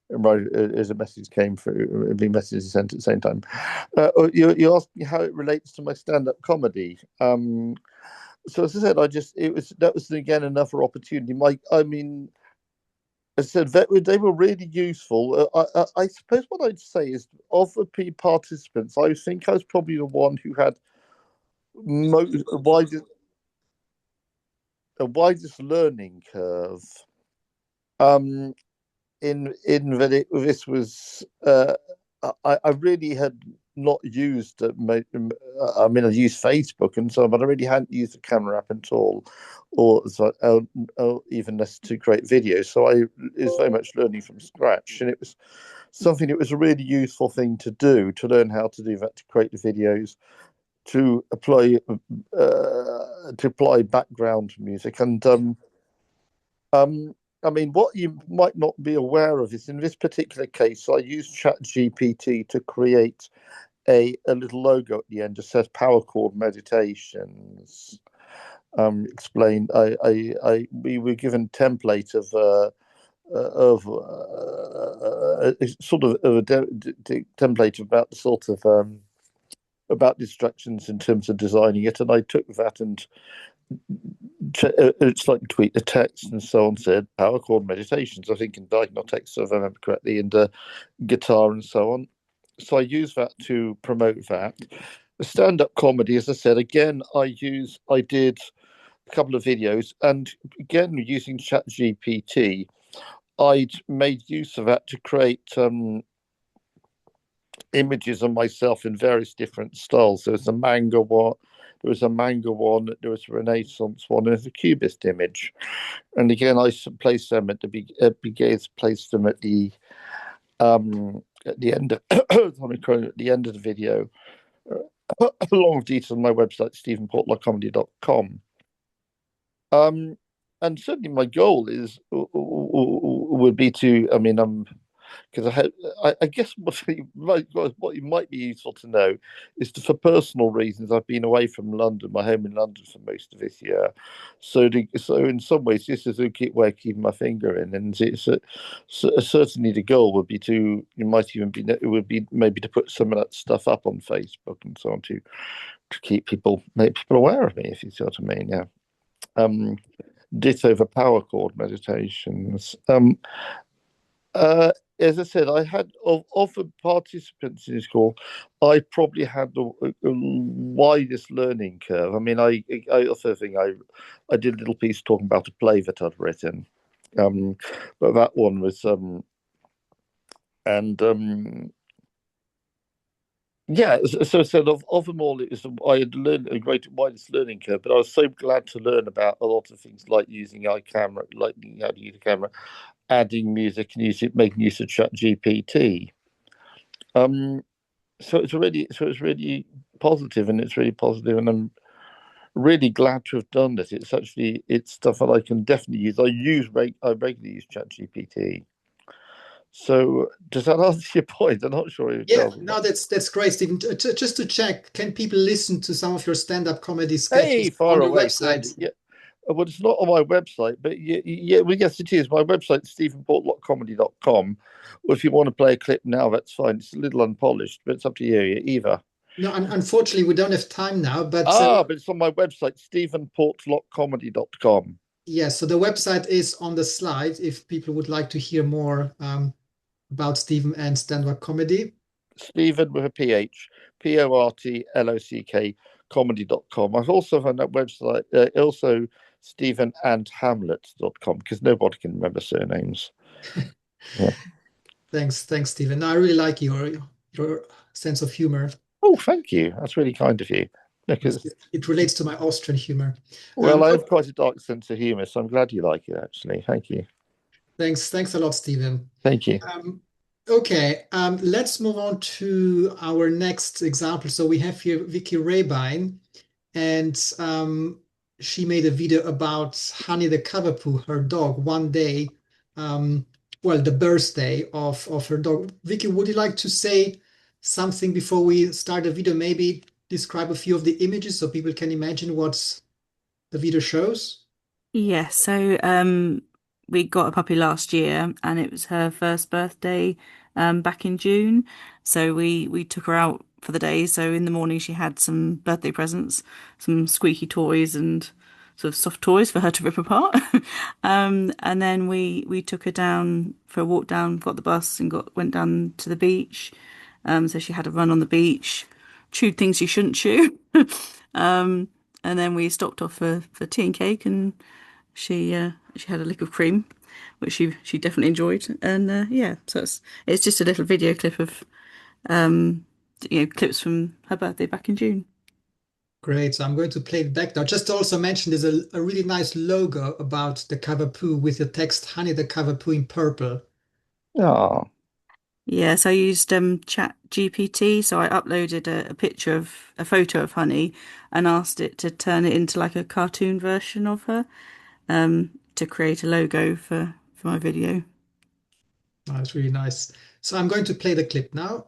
right as a message came through, being messages sent at the same time. You asked me how it relates to my stand-up comedy. So as I said, that was again another opportunity. I mean, as I said they were really useful. I suppose what I'd say is of the participants, I think I was probably the one who had widest the widest learning curve. Um, in that this was I really had not used I mean I used Facebook and so on, but I really hadn't used the camera app at all, or even less to create videos. So it was very much learning from scratch, and it was something that was a really useful thing to do, to learn how to do that, to create the videos, to apply background music. And I mean, what you might not be aware of is in this particular case, I used ChatGPT to create a little logo at the end that says Power Chord Meditations. Explained. We were given template of sort of a template about the sort of about instructions in terms of designing it, and I took that and it's like tweet the text and so on, said Power Chord Meditations, I think in diagonal text, if I remember correctly, and guitar and so on. So I use that to promote that. The stand-up comedy, as I said, again, I did a couple of videos, and again, using ChatGPT, I'd made use of that to create images of myself in various different styles. There was a manga one, there was a Renaissance one, and there's a Cubist image. And again, I placed them at the placed them at the end of at the end of the video, along with details on my website, stephenportlockcomedy.com. And certainly my goal would be to, I mean, because I guess what you might be useful to know is that for personal reasons, I've been away from London, my home in London, for most of this year. So in some ways, this is a way of keeping my finger in, and it's certainly the goal would be to, it would be maybe to put some of that stuff up on Facebook and so on to make people aware of me, if you see what I mean. Yeah. Ditto for Power Chord Meditations. As I said, I had of the participants in this call, I probably had the widest learning curve. I mean, I also think I did a little piece talking about a play that I'd written, but that one was yeah. So I said of them all, I had learned a great widest learning curve, but I was so glad to learn about a lot of things like using iCamera, like how to use a camera, adding music and making use of ChatGPT. So it's really positive, and and I'm really glad to have done this. It's stuff that I can definitely use. I regularly use ChatGPT. So does that answer your point? I'm not sure it does. No, that's great, Stephen. Just to check, can people listen to some of your stand-up comedy sketches Far on your away, website? yeah. Well, it's not on my website, but yes, it is. My website, stephenportlockcomedy.com. Or if you want to play a clip now, that's fine. It's a little unpolished, but it's up to you, either. No, unfortunately, we don't have time now, but but it's on my website, stephenportlockcomedy.com. yeah, so the website is on the slide if people would like to hear more about Stephen and stand-up comedy. Stephen with a PH, PORTLOCK comedy.com. I've also found that website, also stephenandhamlet.com, because nobody can remember surnames. Yeah. Thanks, Stephen. No, I really like your sense of humor. Oh, thank you. That's really kind of you. It relates to my Austrian humor. Well, I have quite a dark sense of humor, so I'm glad you like it, actually. Thank you. Thanks a lot, Stephen. Thank you. Okay, let's move on to our next example. So we have here Vicky Rabine, and she made a video about Honey the Cavapoo, her dog, one day, well, the birthday of her dog. Vicky, would you like to say something before we start the video? Maybe describe a few of the images so people can imagine what the video shows? Yeah, so we got a puppy last year, and it was her first birthday back in June. So we took her out for the day. So in the morning she had some birthday presents, some squeaky toys and sort of soft toys for her to rip apart. And then we took her down for a walk down, got the bus and went down to the beach. So she had a run on the beach, chewed things you shouldn't chew. And then we stopped off for tea and cake, and she had a lick of cream, which she definitely enjoyed. And yeah, so it's just a little video clip of clips from her birthday back in June. Great. So I'm going to play it back now. Just to also mention, there's a really nice logo about the Cavapoo with the text "Honey the Cavapoo" in purple. Oh. Yeah, so I used Chat GPT. So I uploaded a photo of Honey and asked it to turn it into like a cartoon version of her to create a logo for my video. Oh, that's really nice. So I'm going to play the clip now.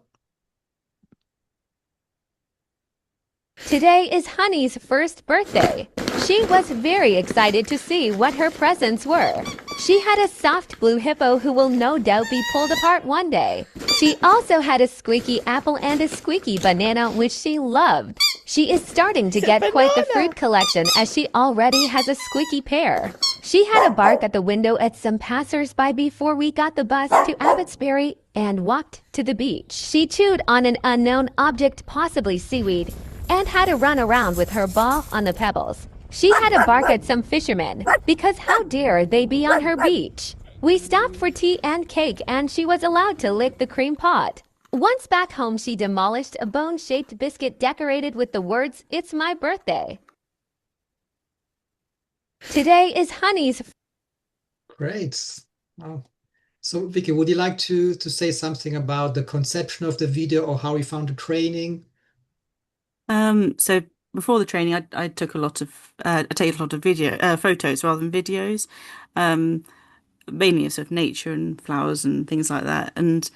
Today is Honey's first birthday. She was very excited to see what her presents were. She had a soft blue hippo who will no doubt be pulled apart one day. She also had a squeaky apple and a squeaky banana, which she loved. She is starting to get quite the fruit collection as she already has a squeaky pear. She had a bark at the window at some passers-by before we got the bus to Abbotsbury and walked to the beach. She chewed on an unknown object, possibly seaweed, and had a run around with her ball on the pebbles. She had a bark at some fishermen, because how dare they be on her beach? We stopped for tea and cake, and she was allowed to lick the cream pot. Once back home, she demolished a bone-shaped biscuit decorated with the words, "It's my birthday." Today is Honey's. Great. Wow. So, Vicky, would you like to say something about the conception of the video or how you found the training? So before the training, I took I take a lot of photos rather than videos, mainly of sort of nature and flowers and things like that. And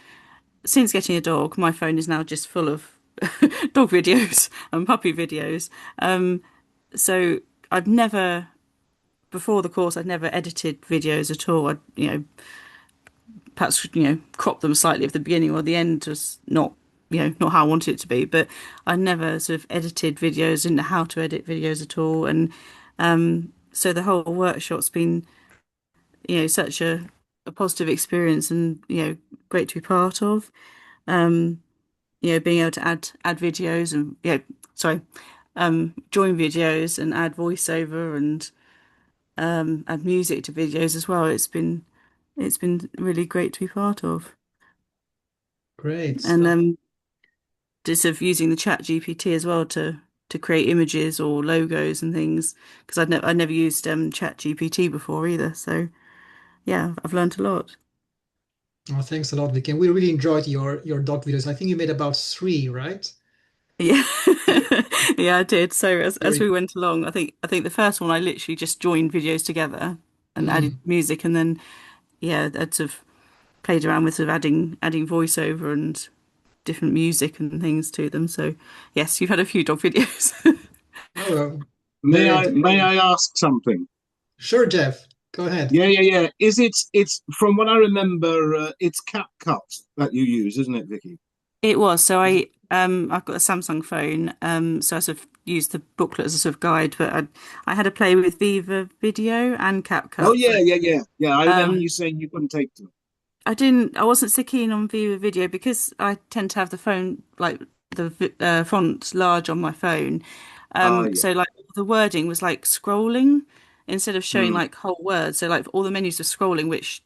since getting a dog, my phone is now just full of dog videos and puppy videos. So I've never, before the course, I'd never edited videos at all. Perhaps crop them slightly at the beginning or the end, was not not how I wanted it to be. But I never sort of edited videos, didn't know how to edit videos at all. And so the whole workshop's been such a positive experience, and great to be part of. Being able to add videos and join videos and add voiceover and add music to videos as well. It's been really great to be part of. Great. And just of using the Chat GPT as well to create images or logos and things, because I'd never used Chat GPT before either. So yeah, I've learned a lot. Oh, thanks a lot, Vicky. And we really enjoyed your dog videos. I think you made about 3, right? Yeah, yeah, I did. So as Very we went along, I think the first one I literally just joined videos together and added music, and then I'd sort of played around with sort of adding voiceover and different music and things to them. So yes, you've had a few dog videos. Oh, May very- I ask something? Sure, Jeff. Go ahead. Yeah. It's from what I remember, it's CapCut that you use, isn't it, Vicky? It was. So I've got a Samsung phone, so I sort of used the booklet as a sort of guide, but I had to play with Viva Video and CapCut. Oh yeah. I remember Um, you saying you couldn't take them. I wasn't so keen on Viva Video because I tend to have the phone, like the font large on my phone. Yeah. So like the wording was like scrolling instead of showing Mm. like whole words. So like all the menus were scrolling, which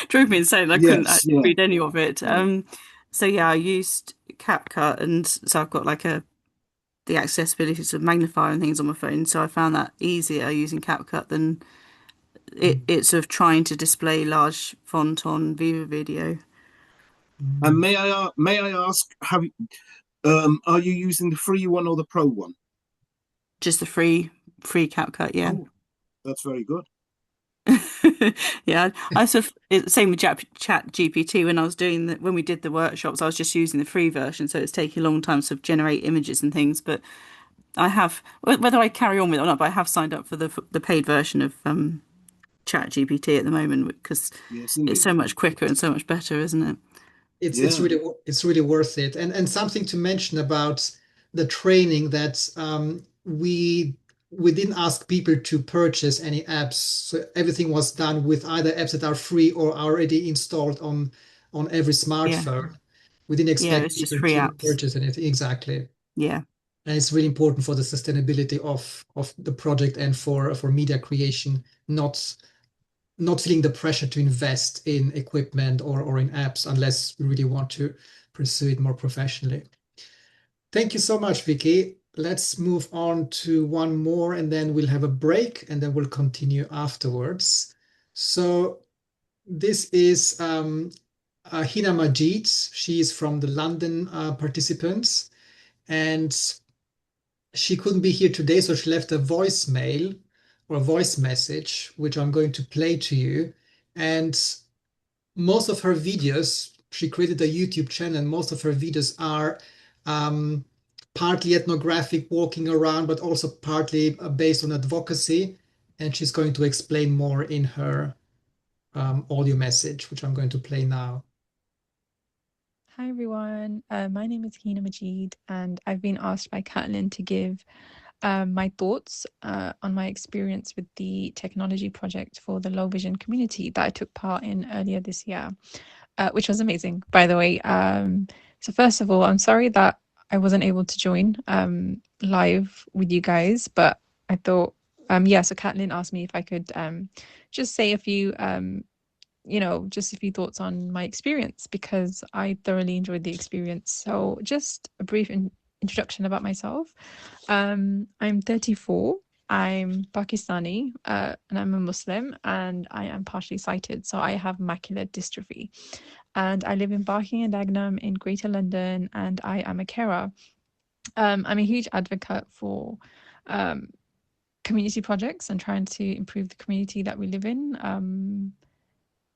drove me insane. I couldn't Yes, actually yeah. read any of it. Mm. So yeah, I used CapCut, and so I've got like the accessibility to magnify and things on my phone. So I found that easier using CapCut than it's sort of trying to display large font on Viva Video. And may I ask, are you using the free one or the pro one? Just the free CapCut, yeah. Oh, that's very good. Yeah, I sort of same with Chat GPT. When we did the workshops, I was just using the free version, so it's taking a long time to sort of generate images and things. But I have, whether I carry on with it or not, but I have signed up for the paid version of Chat GPT at the moment, because Yes, it's indeed. so much quicker and so much better, isn't it? It's Yeah. really worth it. And something to mention about the training, that we didn't ask people to purchase any apps. So everything was done with either apps that are free or already installed on every smartphone. We didn't Yeah, expect it's just people free to apps. purchase anything. Exactly. Yeah. And it's really important for the sustainability of the project and for media creation, not feeling the pressure to invest in equipment or in apps unless we really want to pursue it more professionally. Thank you so much, Vicky. Let's move on to one more, and then we'll have a break, and then we'll continue afterwards. So this is Hina Majid. She is from the London participants, and she couldn't be here today, so she left a voicemail or a voice message, which I'm going to play to you. And most of her videos, she created a YouTube channel, and most of her videos are partly ethnographic, walking around, but also partly based on advocacy. And she's going to explain more in her audio message, which I'm going to play now. Hi everyone, my name is Hina Majid, and I've been asked by Caitlin to give my thoughts on my experience with the technology project for the low vision community that I took part in earlier this year, which was amazing, by the way. So first of all, I'm sorry that I wasn't able to join live with you guys, but I thought, so Caitlin asked me if I could just say a few just a few thoughts on my experience, because I thoroughly enjoyed the experience. So just a brief introduction about myself. I'm 34. I'm Pakistani, and I'm a Muslim, and I am partially sighted. So I have macular dystrophy, and I live in Barking and Dagenham in Greater London, and I am a carer. I'm a huge advocate for community projects and trying to improve the community that we live in.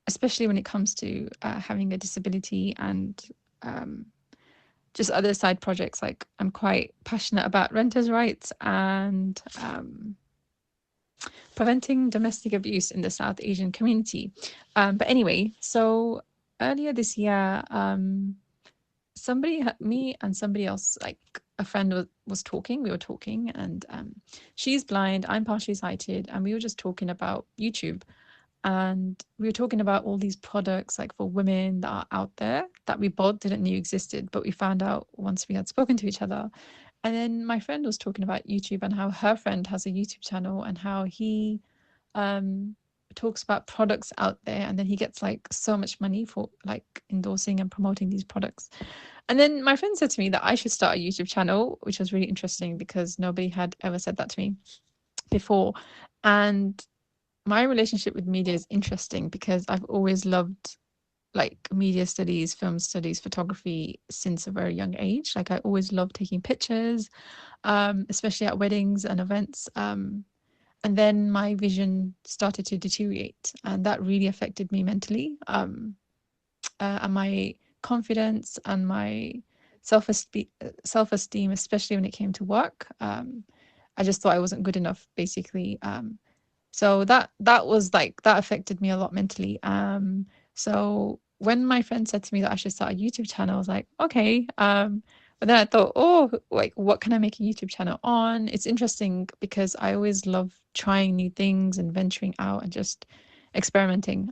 Especially when it comes to having a disability and just other side projects. Like, I'm quite passionate about renters' rights and preventing domestic abuse in the South Asian community. But anyway, so earlier this year, me and somebody else, like a friend was talking, we were talking, and she's blind, I'm partially sighted, and we were just talking about YouTube. And we were talking about all these products, like for women, that are out there that we both didn't know existed, but we found out once we had spoken to each other. And then my friend was talking about YouTube and how her friend has a YouTube channel and how he talks about products out there, and then he gets like so much money for like endorsing and promoting these products. And then my friend said to me that I should start a YouTube channel, which was really interesting because nobody had ever said that to me before. And my relationship with media is interesting because I've always loved like media studies, film studies, photography since a very young age. Like, I always loved taking pictures, especially at weddings and events. And then my vision started to deteriorate, and that really affected me mentally, and my confidence and my self-esteem, especially when it came to work. I just thought I wasn't good enough, basically. So that was like, that affected me a lot mentally. So when my friend said to me that I should start a YouTube channel, I was like, okay. But then I thought, oh, like, what can I make a YouTube channel on? It's interesting because I always love trying new things and venturing out and just experimenting.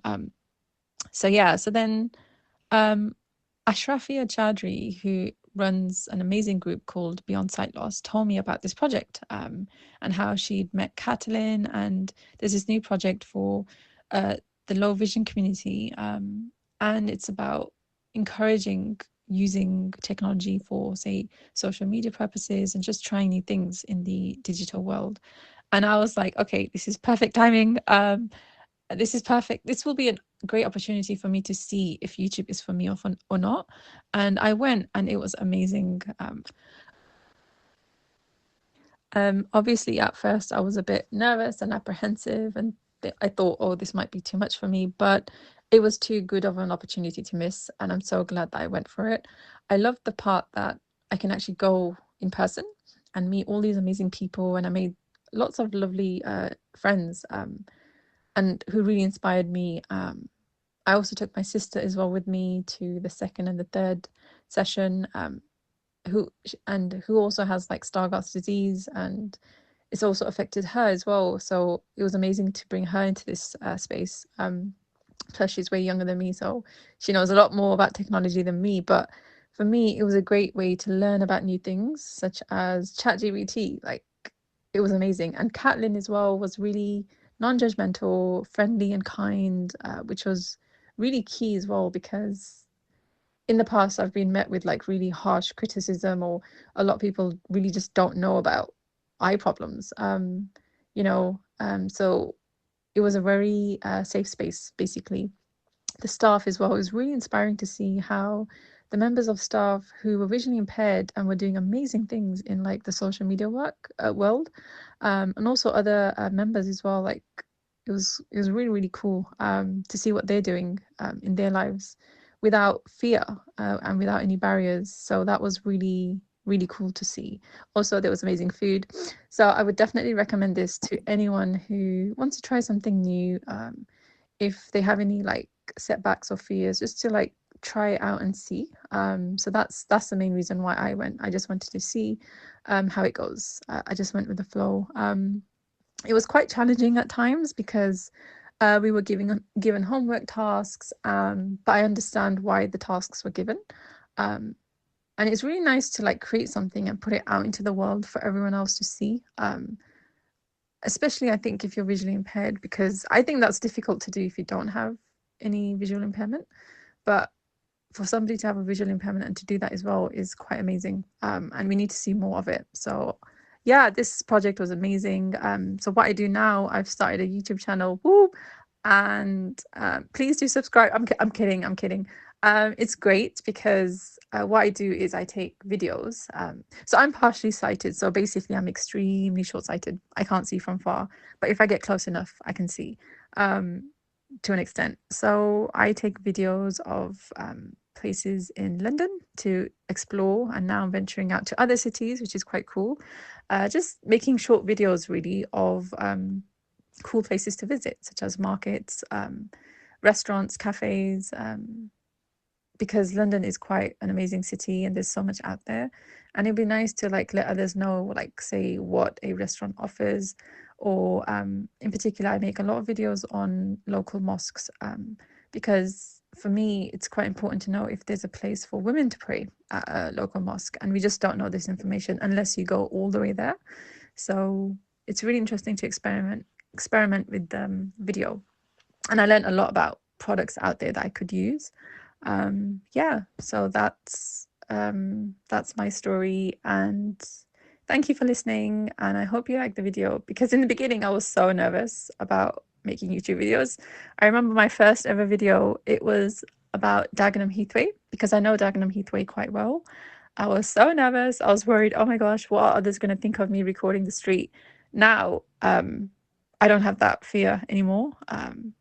So then Ashrafia Chowdhury, who runs an amazing group called Beyond Sight Loss, told me about this project, and how she'd met Catalin, and there's this new project for the low vision community, and it's about encouraging using technology for, say, social media purposes and just trying new things in the digital world. And I was like, okay, this is perfect timing. This is perfect. This will be a great opportunity for me to see if YouTube is for me or not. And I went, and it was amazing. Obviously, at first, I was a bit nervous and apprehensive, and I thought, oh, this might be too much for me, but it was too good of an opportunity to miss, and I'm so glad that I went for it. I loved the part that I can actually go in person and meet all these amazing people, and I made lots of lovely friends, and who really inspired me. I also took my sister as well with me to the second and the third session, who also has like Stargardt disease, and it's also affected her as well. So it was amazing to bring her into this space. Plus, she's way younger than me, so she knows a lot more about technology than me. But for me, it was a great way to learn about new things, such as ChatGPT. Like, it was amazing. And Caitlin as well was really non-judgmental, friendly, and kind, which was really key as well, because in the past I've been met with like really harsh criticism, or a lot of people really just don't know about eye problems. So it was a very safe space, basically. The staff as well, it was really inspiring to see how the members of staff who were visually impaired and were doing amazing things in like the social media world, and also other members as well. Like, it was really, really cool to see what they're doing in their lives without fear, and without any barriers. So that was really really cool to see. Also, there was amazing food. So I would definitely recommend this to anyone who wants to try something new. If they have any like setbacks or fears, just to like try it out and see. So that's the main reason why I went. I just wanted to see how it goes. I just went with the flow. It was quite challenging at times because we were given homework tasks, but I understand why the tasks were given. And it's really nice to like create something and put it out into the world for everyone else to see. Especially I think if you're visually impaired, because I think that's difficult to do if you don't have any visual impairment. But for somebody to have a visual impairment and to do that as well is quite amazing. And we need to see more of it. So yeah, this project was amazing. So what I do now, I've started a YouTube channel. Woo! And please do subscribe. I'm kidding. It's great because what I do is I take videos. So I'm partially sighted. So basically, I'm extremely short-sighted. I can't see from far, but if I get close enough, I can see to an extent. So I take videos of places in London to explore, and now I'm venturing out to other cities, which is quite cool. Just making short videos really of cool places to visit, such as markets, restaurants, cafes, because London is quite an amazing city and there's so much out there. And it'd be nice to like let others know, like say what a restaurant offers, or in particular, I make a lot of videos on local mosques, because for me, it's quite important to know if there's a place for women to pray at a local mosque, and we just don't know this information unless you go all the way there. So it's really interesting to experiment with video, and I learned a lot about products out there that I could use. Yeah, so that's my story, and thank you for listening, and I hope you liked the video, because in the beginning I was so nervous about making YouTube videos. I remember my first ever video, it was about Dagenham Heathway, because I know Dagenham Heathway quite well. I was so nervous. I was worried, oh my gosh, what are others going to think of me recording the street? Now, I don't have that fear anymore. And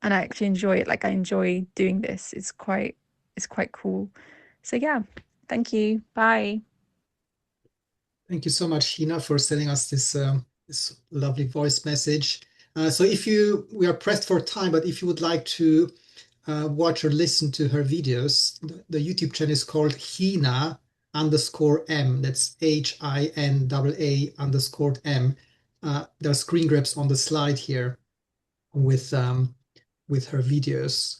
I actually enjoy it. Like I enjoy doing this. It's quite cool. So yeah, thank you. Bye. Thank you so much, Hina, for sending us this lovely voice message. So we are pressed for time, but if you would like to watch or listen to her videos, the YouTube channel is called Hina_M. That's HINAA_M. There are screen grabs on the slide here with her videos.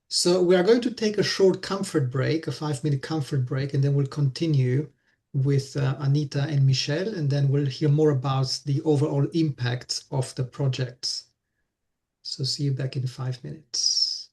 So we are going to take a short comfort break, a 5-minute comfort break, and then we'll continue with Anita and Michelle, and then we'll hear more about the overall impact of the project. So see you back in 5 minutes.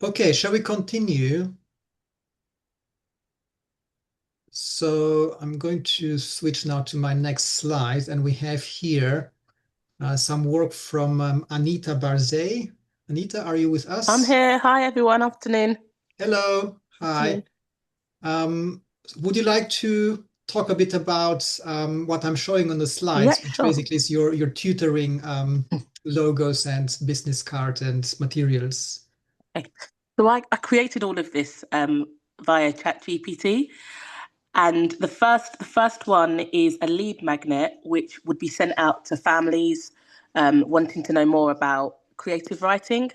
Okay, shall we continue? So I'm going to switch now to my next slide, and we have here some work from Anita Barzay. Anita, are you with us? I'm here. Hi, everyone. Afternoon. Hello. Hi. Would you like to talk a bit about what I'm showing on the slides, Yeah, which sure. basically is your tutoring logos and business card and materials? Okay. So I created all of this via ChatGPT, and the first one is a lead magnet, which would be sent out to families wanting to know more about creative writing.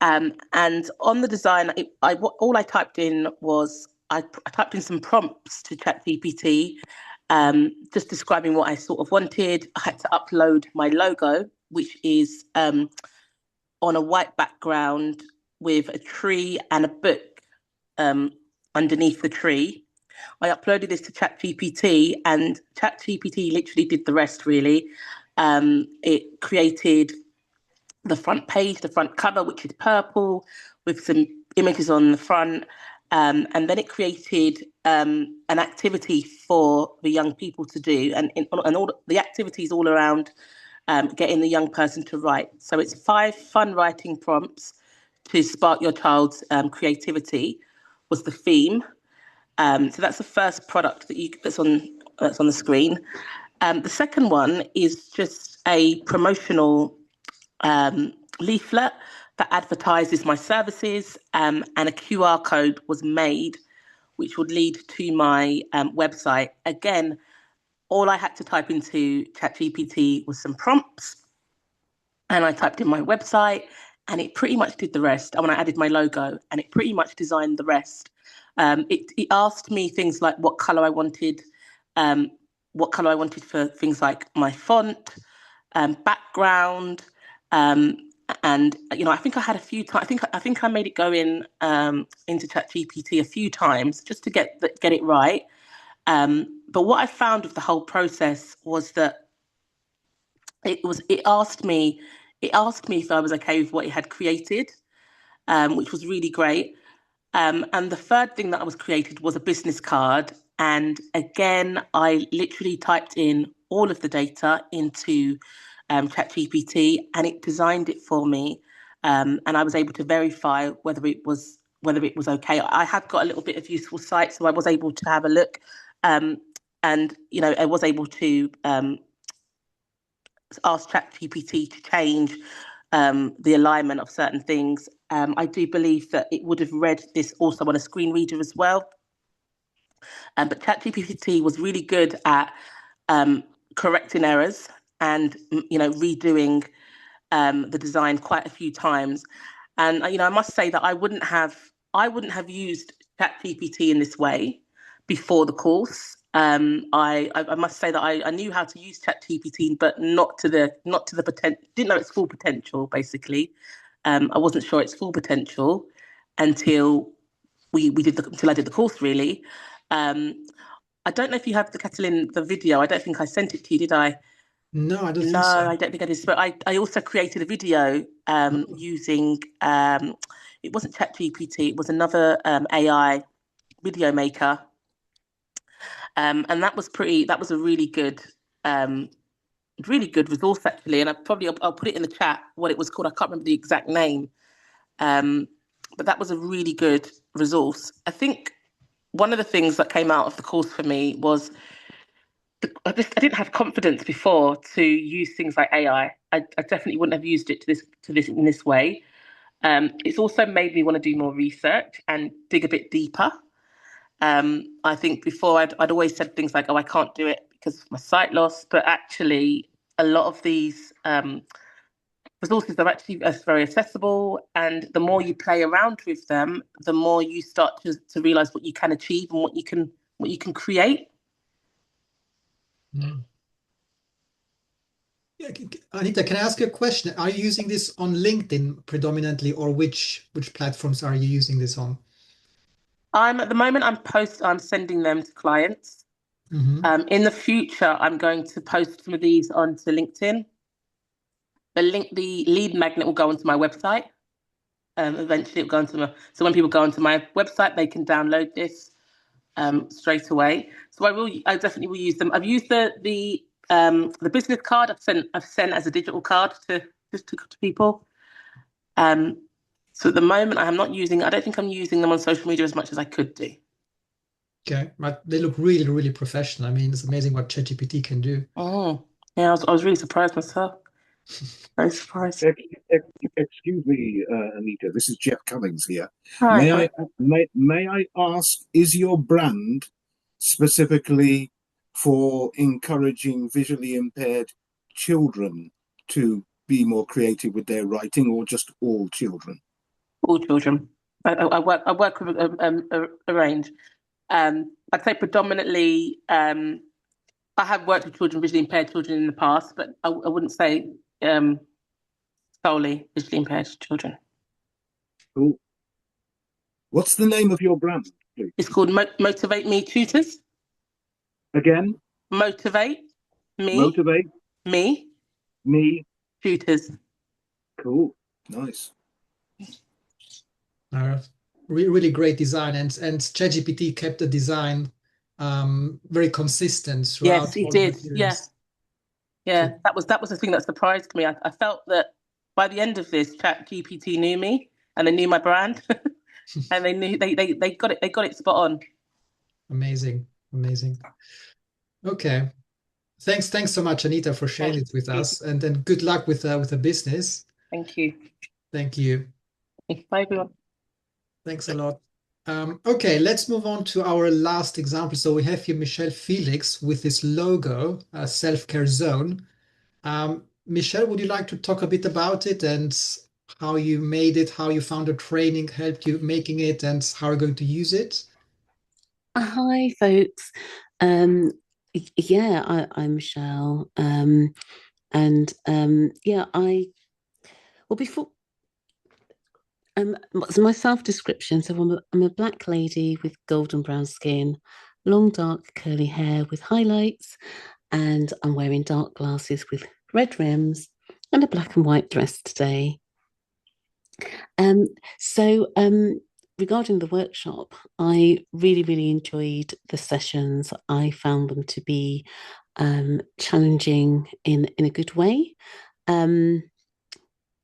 And on the design, all I typed in was I typed in some prompts to ChatGPT, just describing what I sort of wanted. I had to upload my logo, which is on a white background with a tree and a book underneath the tree. I uploaded this to ChatGPT, and ChatGPT literally did the rest, really. It created the front page, the front cover, which is purple, with some images on the front. And then it created an activity for the young people to do. And all the activities all around getting the young person to write. So it's 5 fun writing prompts to spark your child's creativity was the theme. So that's the first product that's on the screen. The second one is just a promotional leaflet that advertises my services, and a QR code was made, which would lead to my website. Again, all I had to type into ChatGPT was some prompts, and I typed in my website, and it pretty much did the rest. And when I added my logo, and it pretty much designed the rest. It asked me things like what color I wanted for things like my font, background, and I think I had a few times. I think I made it go in into ChatGPT a few times just to get it right. But what I found with the whole process was that it asked me if I was okay with what it had created, which was really great. And the third thing that was created was a business card. And again, I literally typed in all of the data into ChatGPT, and it designed it for me. And I was able to verify whether it was okay. I have got a little bit of useful site, so I was able to have a look, and I was able to ask ChatGPT to change the alignment of certain things. I do believe that it would have read this also on a screen reader as well. But ChatGPT was really good at correcting errors and redoing the design quite a few times. And I must say that I wouldn't have used ChatGPT in this way before the course. I must say that I knew how to use ChatGPT, but not to the potential. Didn't know its full potential. Basically, I wasn't sure its full potential until until I did the course. Really, I don't know if you have the video. I don't think I sent it to you, did I? No, I don't think No, so. I don't think I did. But I also created a video using it wasn't ChatGPT, it was another AI video maker. And that was a really good resource actually. And I'll put it in the chat what it was called. I can't remember the exact name. But that was a really good resource. I think one of the things that came out of the course for me was I didn't have confidence before to use things like AI. I definitely wouldn't have used it to this in this way. It's also made me want to do more research and dig a bit deeper. I think before I'd always said things like, "Oh, I can't do it because of my sight loss," but actually, a lot of these resources are actually very accessible, and the more you play around with them, the more you start to realize what you can achieve and what you can create. Mm. Yeah, Anita, can I ask you a question? Are you using this on LinkedIn predominantly, or which platforms are you using this on? At the moment, I'm sending them to clients. In the future, I'm going to post some of these onto LinkedIn. The lead magnet will go onto my website. Eventually it'll go onto my, so when people go onto my website, they can download this straight away. So I definitely will use them. I've used the business card I've sent as a digital card to people. So at the moment I don't think I'm using them on social media as much as I could do. Okay, but they look really, really professional. I mean, it's amazing what ChatGPT can do. Oh, yeah, I was really surprised myself. Very surprised. Excuse me, Anita. This is Jeff Cummings here. Hi. May I ask, is your brand specifically for encouraging visually impaired children to be more creative with their writing, or just all children? All children. I work with a range. I'd say predominantly. I have worked with visually impaired children in the past, but I wouldn't say solely visually impaired children. Cool. What's the name of your brand, please? It's called Motivate Me Tutors. Again? Motivate Me. Motivate Me Tutors. Cool. Nice. Really great design, and ChatGPT kept the design very consistent throughout. Yes, he did. Yes. Yeah, that was the thing that surprised me. I felt that by the end of this, ChatGPT knew me and they knew my brand, and they knew they got it spot on. Amazing. Okay, thanks so much, Anita, for sharing it with us, and then good luck with the business. Thank you. Thank you. Bye, everyone. Thanks a lot. Okay, let's move on to our last example. So we have here Michelle Felix with this logo, Self-Care Zone. Michelle, would you like to talk a bit about it and how you made it, how you found the training helped you making it, and how you're going to use it? Hi, folks. Yeah, I'm Michelle. Before. So my self-description, so I'm a black lady with golden brown skin, long dark curly hair with highlights, and I'm wearing dark glasses with red rims and a black and white dress today. Regarding the workshop, I really enjoyed the sessions. I found them to be challenging in a good way.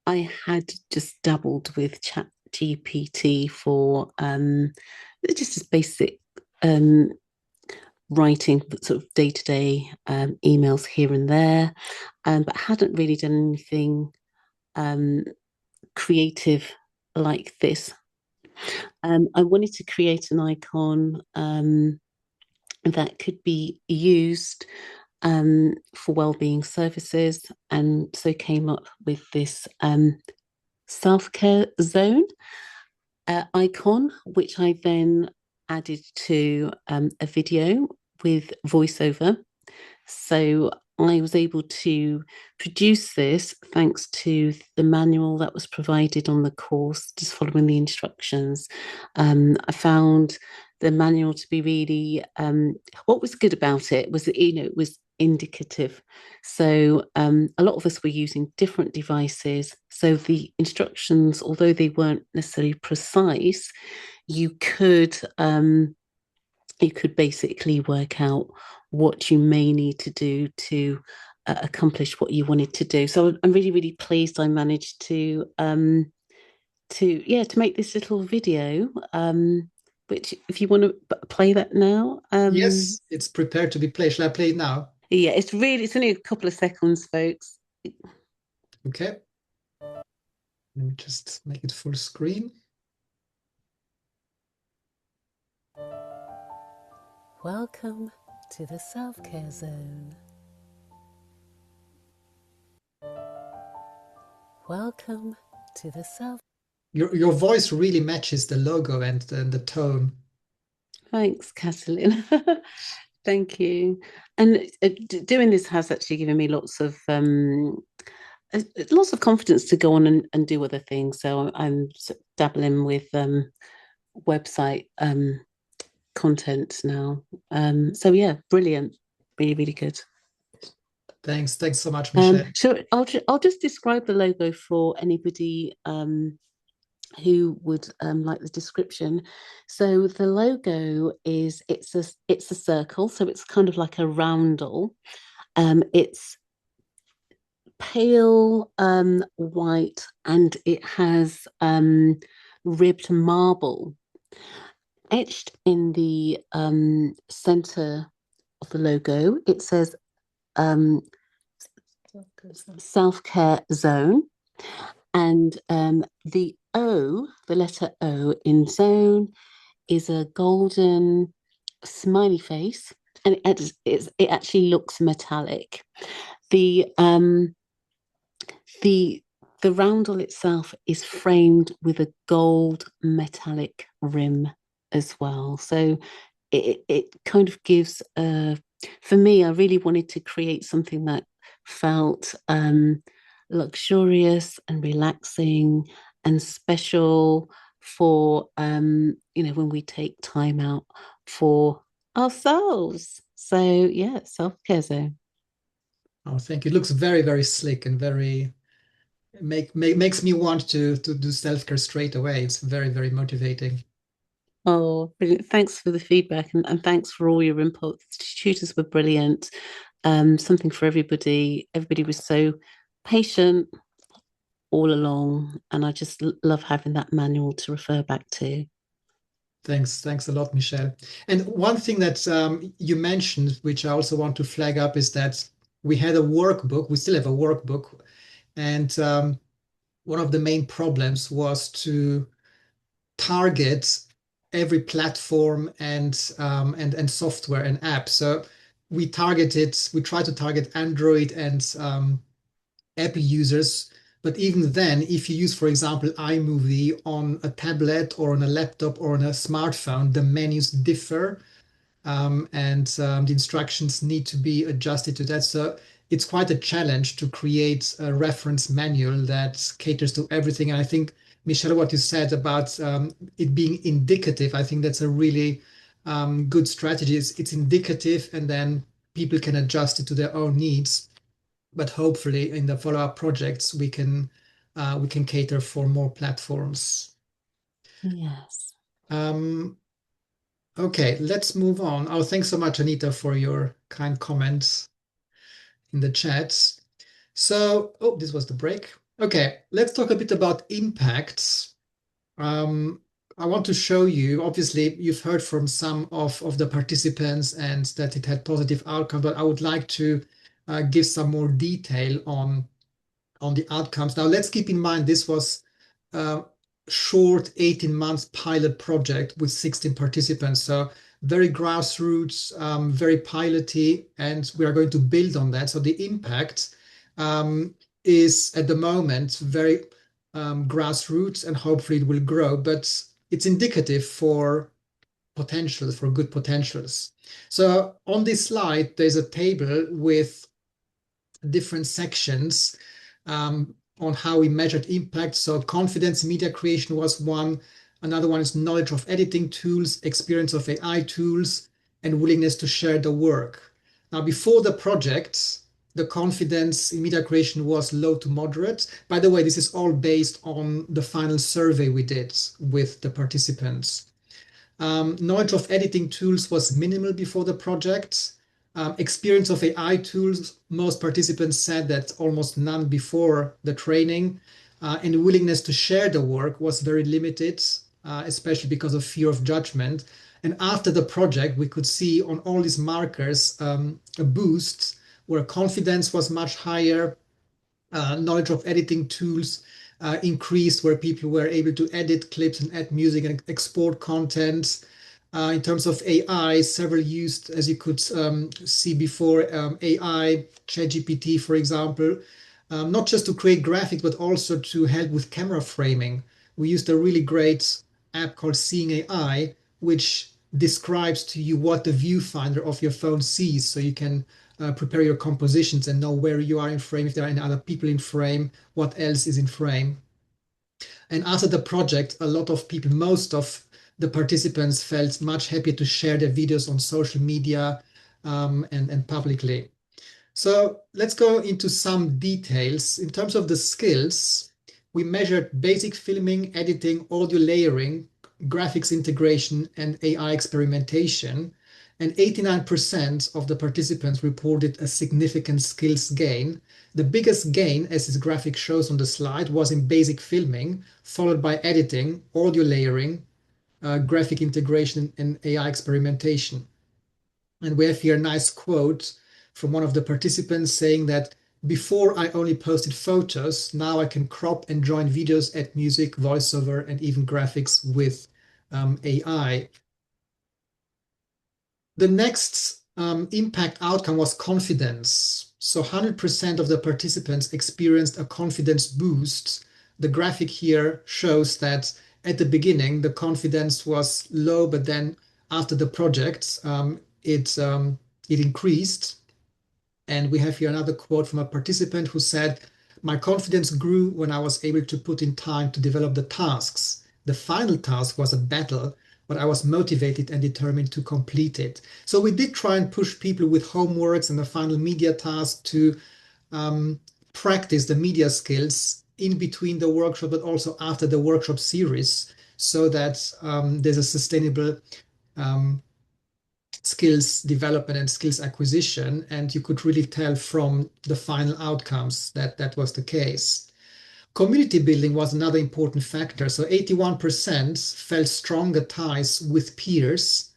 I had just dabbled with ChatGPT for just as basic writing, sort of day-to-day emails here and there, but hadn't really done anything creative like this. I wanted to create an icon that could be used for wellbeing services, and so came up with this self-care zone icon, which I then added to a video with voiceover. So I was able to produce this thanks to the manual that was provided on the course, just following the instructions. I found the manual to be really, what was good about it was that, it was indicative. So a lot of us were using different devices. So the instructions, although they weren't necessarily precise, you could basically work out what you may need to do to accomplish what you wanted to do. So I'm really pleased I managed to make this little video, which, if you want to play that now. Yes, it's prepared to be played. Shall I play it now? Yeah, it's only a couple of seconds, folks. Okay. Let me just make it full screen. Welcome to the Self-Care Zone. Welcome to the self. Your voice really matches the logo and the tone. Thanks, Kathleen. Thank you. And doing this has actually given me lots of confidence to go on and do other things. So I'm dabbling with website content now. So yeah, brilliant. Really good. Thanks so much, Michelle. So I'll just describe the logo for anybody who would like the description. So the logo is, it's a circle, so it's kind of like a roundel. It's pale white, and it has ribbed marble etched in the center of the logo. It says self-care zone, and the O, the letter O in zone, is a golden smiley face, and it actually looks metallic. The roundel itself is framed with a gold metallic rim as well. So it kind of gives, for me, I really wanted to create something that felt luxurious and relaxing and special for, when we take time out for ourselves. So yeah, self-care zone. Oh, thank you. It looks very, very slick and very makes me want to do self-care straight away. It's very, very motivating. Oh, brilliant. Thanks for the feedback, and thanks for all your input. The tutors were brilliant. Something for everybody. Everybody was so patient all along, and I just love having that manual to refer back to. Thanks a lot, Michelle. And one thing that you mentioned, which I also want to flag up, is that we had a workbook. We still have a workbook, and one of the main problems was to target every platform and software and app. So we try to target Android and Apple users. But even then, if you use, for example, iMovie on a tablet or on a laptop or on a smartphone, the menus differ, and the instructions need to be adjusted to that. So it's quite a challenge to create a reference manual that caters to everything. And I think, Michelle, what you said about it being indicative, I think that's a really good strategy. It's indicative, and then people can adjust it to their own needs. But hopefully, in the follow-up projects, we can cater for more platforms. Yes. Okay, let's move on. Oh, thanks so much, Anita, for your kind comments in the chats. So, oh, this was the break. Okay, let's talk a bit about impacts. I want to show you, obviously, you've heard from some of the participants and that it had positive outcome, but I would like to give some more detail on the outcomes. Now, let's keep in mind this was a short 18 months pilot project with 16 participants. So very grassroots, very piloty, and we are going to build on that. So the impact is at the moment very grassroots, and hopefully it will grow, but it's indicative for potentials, for good potentials. So on this slide, there's a table with different sections on how we measured impact. So confidence in media creation was one. Another one is knowledge of editing tools, experience of AI tools, and willingness to share the work. Now, before the project, the confidence in media creation was low to moderate. By the way, this is all based on the final survey we did with the participants. Knowledge of editing tools was minimal before the project. Experience of AI tools, most participants said that almost none before the training. And willingness to share the work was very limited, especially because of fear of judgment. And after the project, we could see on all these markers a boost where confidence was much higher, knowledge of editing tools increased, where people were able to edit clips and add music and export content. In terms of AI, several used, as you could see before, AI, ChatGPT, for example, not just to create graphics, but also to help with camera framing. We used a really great app called Seeing AI, which describes to you what the viewfinder of your phone sees, so you can prepare your compositions and know where you are in frame, if there are any other people in frame, what else is in frame. And after the project, a lot of people, most of the participants felt much happier to share their videos on social media and publicly. So let's go into some details. In terms of the skills, we measured basic filming, editing, audio layering, graphics integration, and AI experimentation. And 89% of the participants reported a significant skills gain. The biggest gain, as this graphic shows on the slide, was in basic filming, followed by editing, audio layering, graphic integration, and AI experimentation. And we have here a nice quote from one of the participants saying that before I only posted photos, now I can crop and join videos, add music, voiceover, and even graphics with AI. The next impact outcome was confidence. So 100% of the participants experienced a confidence boost. The graphic here shows that at the beginning, the confidence was low, but then after the project, it increased. And we have here another quote from a participant who said, "My confidence grew when I was able to put in time to develop the tasks. The final task was a battle, but I was motivated and determined to complete it." So we did try and push people with homeworks and the final media task to practice the media skills in between the workshop, but also after the workshop series, so that there's a sustainable skills development and skills acquisition. And you could really tell from the final outcomes that that was the case. Community building was another important factor. So 81% felt stronger ties with peers.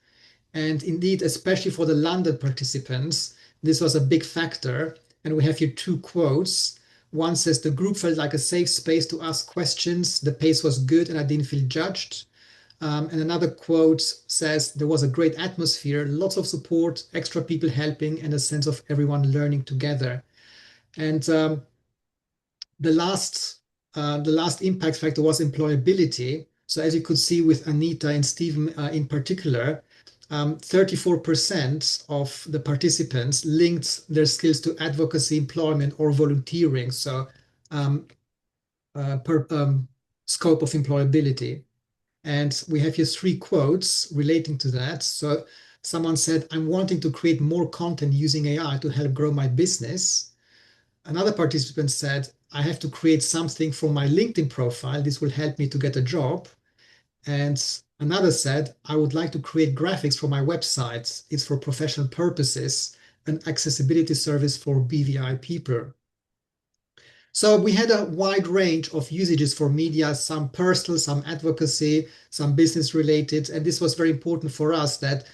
And indeed, especially for the London participants, this was a big factor. And we have here two quotes. One says, "The group felt like a safe space to ask questions. The pace was good and I didn't feel judged." And another quote says, "There was a great atmosphere, lots of support, extra people helping, and a sense of everyone learning together." And the last impact factor was employability. So as you could see with Anita and Stephen in particular, 34% of the participants linked their skills to advocacy, employment, or volunteering. So scope of employability. And we have here three quotes relating to that. So someone said, "I'm wanting to create more content using AI to help grow my business." Another participant said, "I have to create something for my LinkedIn profile. This will help me to get a job." And another said, "I would like to create graphics for my website. It's for professional purposes, an accessibility service for BVI people." So we had a wide range of usages for media, some personal, some advocacy, some business related. And this was very important for us, that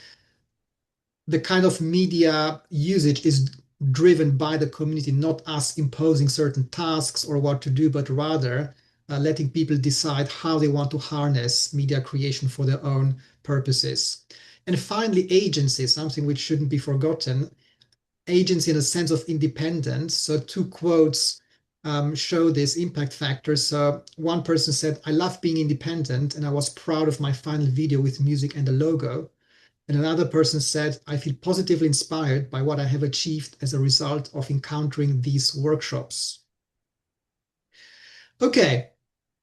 the kind of media usage is driven by the community, not us imposing certain tasks or what to do, but rather letting people decide how they want to harness media creation for their own purposes. And finally, agency, something which shouldn't be forgotten. Agency in a sense of independence. So two quotes show this impact factor. So one person said, "I love being independent and I was proud of my final video with music and a logo." And another person said, "I feel positively inspired by what I have achieved as a result of encountering these workshops." Okay,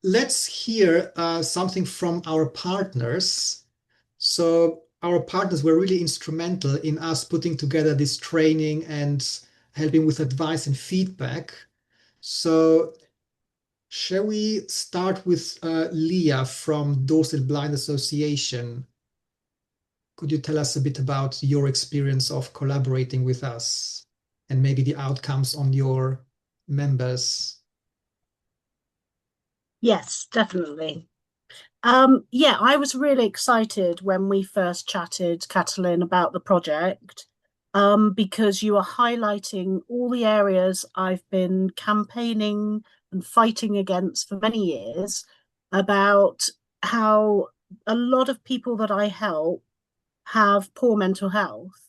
let's hear something from our partners. So our partners were really instrumental in us putting together this training and helping with advice and feedback. So shall we start with Leah from Dorset Blind Association? Could you tell us a bit about your experience of collaborating with us and maybe the outcomes on your members? Yes, definitely. Yeah, I was really excited when we first chatted, Catalin, about the project, because you are highlighting all the areas I've been campaigning and fighting against for many years, about how a lot of people that I help have poor mental health.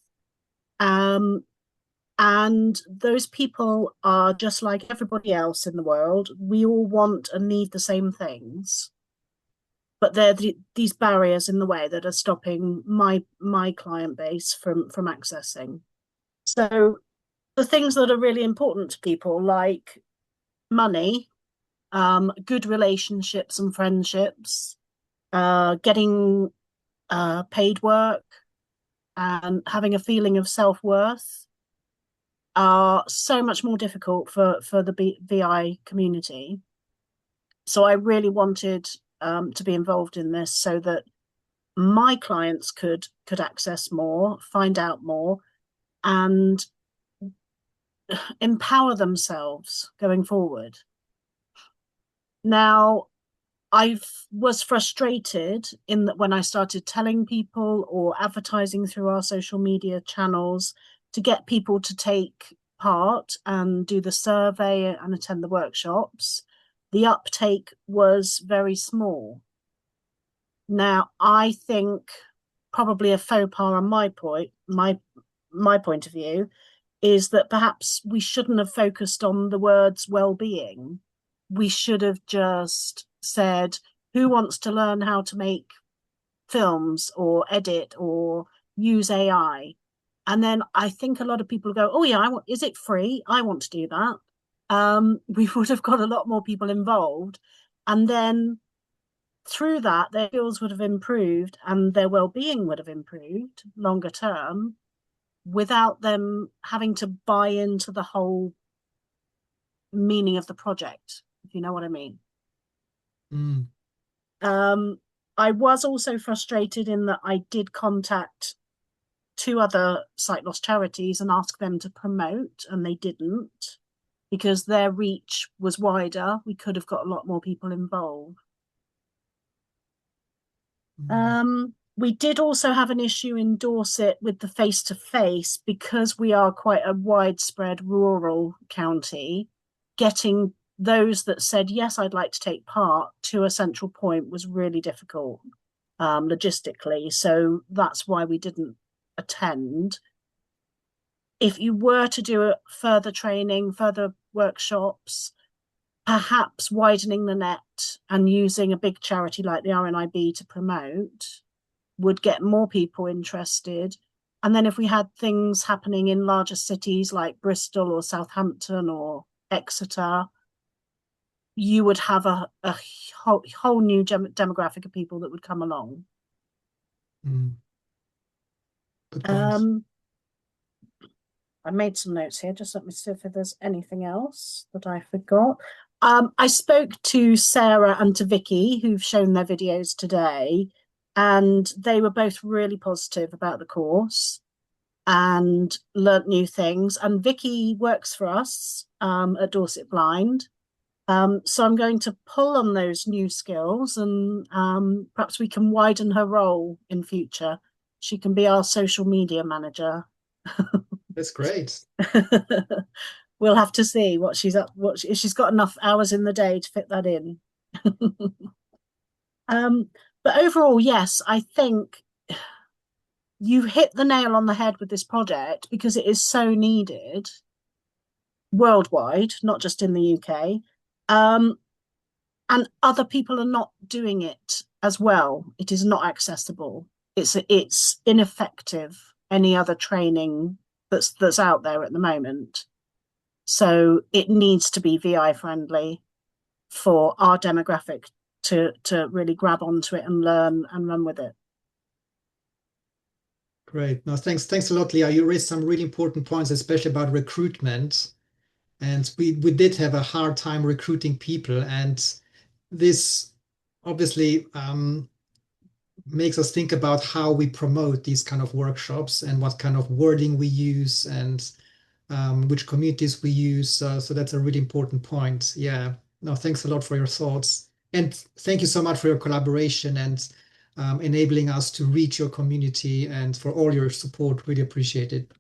And those people are just like everybody else in the world. We all want and need the same things. But there are these barriers in the way that are stopping my client base from accessing. So the things that are really important to people, like money, good relationships and friendships, getting paid work, and having a feeling of self-worth, are so much more difficult for the VI community. So I really wanted to be involved in this so that my clients could access more, find out more, and empower themselves going forward. Now, I was frustrated in that when I started telling people or advertising through our social media channels to get people to take part and do the survey and attend the workshops, the uptake was very small. Now, I think probably a faux pas on my point of view is that perhaps we shouldn't have focused on the words well-being. We should have just said, who wants to learn how to make films or edit or use AI? And then I think a lot of people go, oh yeah, is it free? I want to do that. We would have got a lot more people involved. And then through that, their skills would have improved and their well-being would have improved longer term without them having to buy into the whole meaning of the project, if you know what I mean. Mm. I was also frustrated in that I did contact 2 other sight loss charities and ask them to promote, and they didn't, because their reach was wider. We could have got a lot more people involved. We did also have an issue in Dorset with the face-to-face, because we are quite a widespread rural county. Getting those that said, yes, I'd like to take part to a central point was really difficult logistically. So that's why we didn't attend. If you were to do a further training, further workshops, perhaps widening the net and using a big charity like the RNIB to promote would get more people interested. And then if we had things happening in larger cities like Bristol or Southampton or Exeter, you would have a whole new demographic of people that would come along. Good point. I made some notes here. Just let me see if there's anything else that I forgot. I spoke to Sarah and to Vicky, who've shown their videos today, and they were both really positive about the course and learnt new things. And Vicky works for us at Dorset Blind. So I'm going to pull on those new skills, and perhaps we can widen her role in future. She can be our social media manager. That's great. We'll have to see what she's up. If she's got enough hours in the day to fit that in. But overall, yes, I think you hit the nail on the head with this project, because it is so needed worldwide, not just in the UK. And other people are not doing it as well. It is not accessible. It's ineffective, any other training that's out there at the moment. So it needs to be VI friendly for our demographic to really grab onto it and learn and run with it. Great. No, thanks a lot, Leah. You raised some really important points, especially about recruitment. And we did have a hard time recruiting people, and this obviously makes us think about how we promote these kind of workshops and what kind of wording we use and which communities we use. So that's a really important point. Yeah. No, thanks a lot for your thoughts. And thank you so much for your collaboration and enabling us to reach your community, and for all your support. Really appreciate it.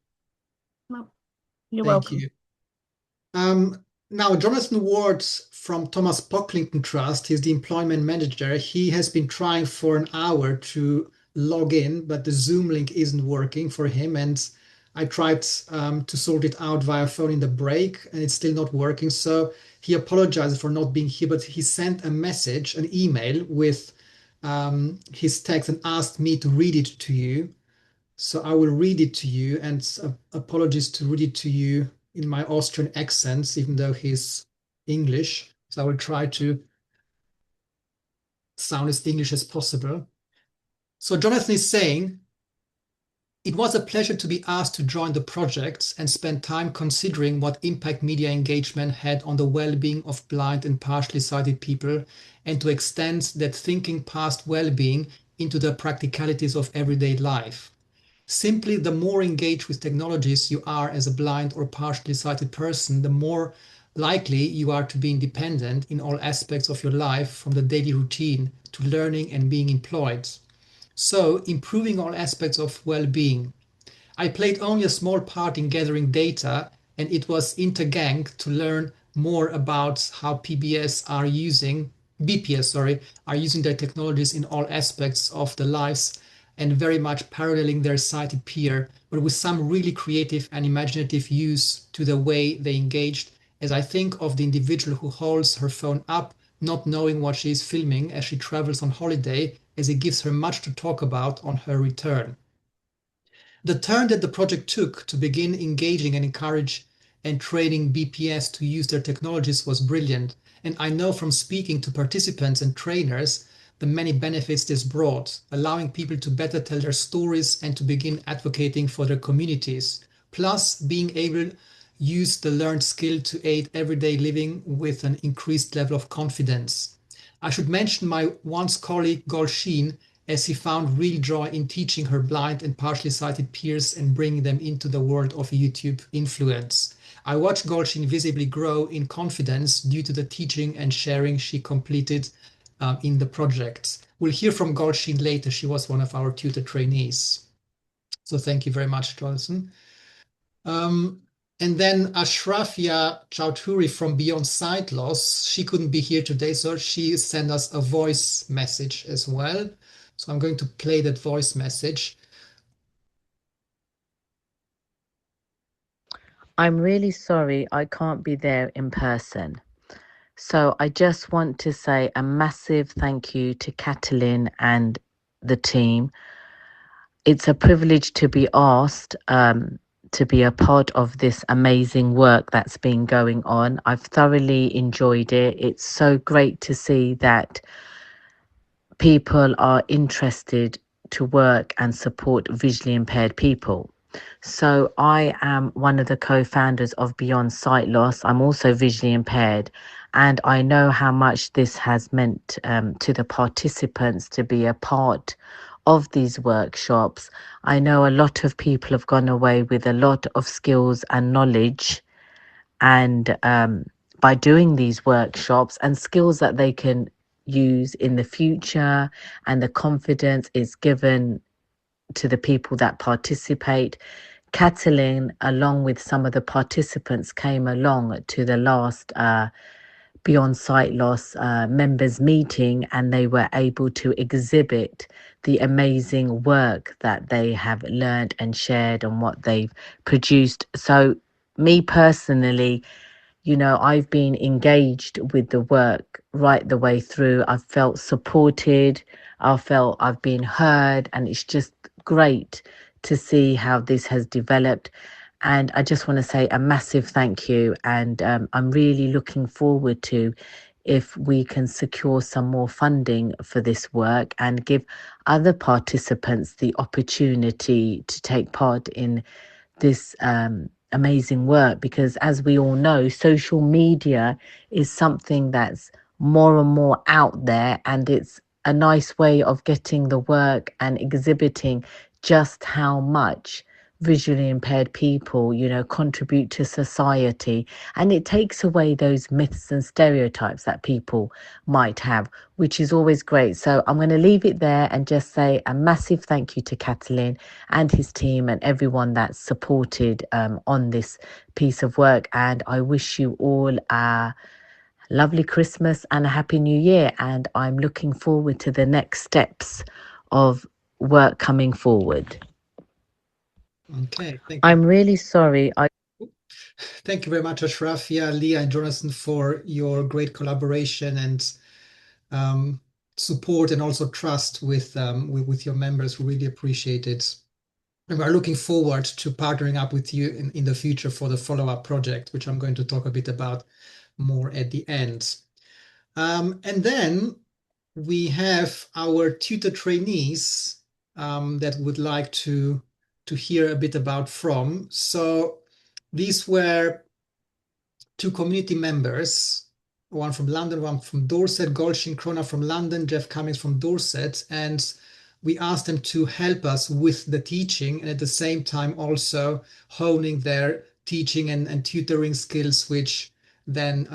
Well, you're Thank welcome. you. Now, Jonathan Ward from Thomas Pocklington Trust, he's the employment manager. He has been trying for an hour to log in, but the Zoom link isn't working for him. And I tried to sort it out via phone in the break, and it's still not working. So he apologizes for not being here, but he sent a message, an email with his text, and asked me to read it to you. So I will read it to you, and apologies to read it to you in my Austrian accents, even though he's English. So I will try to sound as English as possible. So Jonathan is saying, It was a pleasure to be asked to join the project and spend time considering what impact media engagement had on the well-being of blind and partially sighted people, and to extend that thinking past well-being into the practicalities of everyday life. Simply, the more engaged with technologies you are as a blind or partially sighted person, the more likely you are to be independent in all aspects of your life, from the daily routine to learning and being employed. So, improving all aspects of well-being. I played only a small part in gathering data, and it was intergang to learn more about how BPS, are using their technologies in all aspects of their lives, and very much paralleling their sighted peer, but with some really creative and imaginative use to the way they engaged, as I think of the individual who holds her phone up, not knowing what she is filming as she travels on holiday, as it gives her much to talk about on her return. The turn that the project took to begin engaging and encourage and training BPS to use their technologies was brilliant, and I know from speaking to participants and trainers the many benefits this brought, allowing people to better tell their stories and to begin advocating for their communities, plus being able to use the learned skill to aid everyday living with an increased level of confidence. I should mention my once colleague Golshin, as he found real joy in teaching her blind and partially sighted peers and bringing them into the world of YouTube influence. I watched Golshin visibly grow in confidence due to the teaching and sharing she completed in the project. We'll hear from Golshin later. She was one of our tutor trainees. So thank you very much, Jonathan. And then Ashrafia Chowdhury from Beyond Sight Loss, she couldn't be here today, so she sent us a voice message as well. So I'm going to play that voice message. I'm really sorry I can't be there in person. So I just want to say a massive thank you to Catalin and the team. It's a privilege to be asked to be a part of this amazing work that's been going on. I've thoroughly enjoyed it. It's so great to see that people are interested to work and support visually impaired people. So I am one of the co-founders of Beyond Sight Loss. I'm also visually impaired, and I know how much this has meant to the participants to be a part of these workshops. I know a lot of people have gone away with a lot of skills and knowledge, and by doing these workshops, and skills that they can use in the future, and the confidence is given to the people that participate. Catalin, along with some of the participants, came along to the last Beyond Sight Loss members meeting, and they were able to exhibit the amazing work that they have learned and shared and what they've produced. So me personally, you know, I've been engaged with the work right the way through. I've felt supported. I felt I've been heard, and it's just great to see how this has developed. And I just want to say a massive thank you. And I'm really looking forward to if we can secure some more funding for this work and give other participants the opportunity to take part in this amazing work, because as we all know, social media is something that's more and more out there, and it's a nice way of getting the work and exhibiting just how much visually impaired people, you know, contribute to society. And it takes away those myths and stereotypes that people might have, which is always great. So I'm going to leave it there and just say a massive thank you to Catalin and his team and everyone that's supported on this piece of work. And I wish you all a lovely Christmas and a happy new year. And I'm looking forward to the next steps of work coming forward. Okay, thank you. I'm really sorry. Thank you very much, Ashrafia, Leah, and Jonathan, for your great collaboration and support, and also trust with your members. We really appreciate it. And we're looking forward to partnering up with you in the future for the follow-up project, which I'm going to talk a bit about more at the end. And then we have our tutor trainees that would like to to hear a bit about from. So these were two community members, one from London, one from Dorset, Golshin Krona from London, Jeff Cummings from Dorset, and we asked them to help us with the teaching and at the same time also honing their teaching and tutoring skills, which then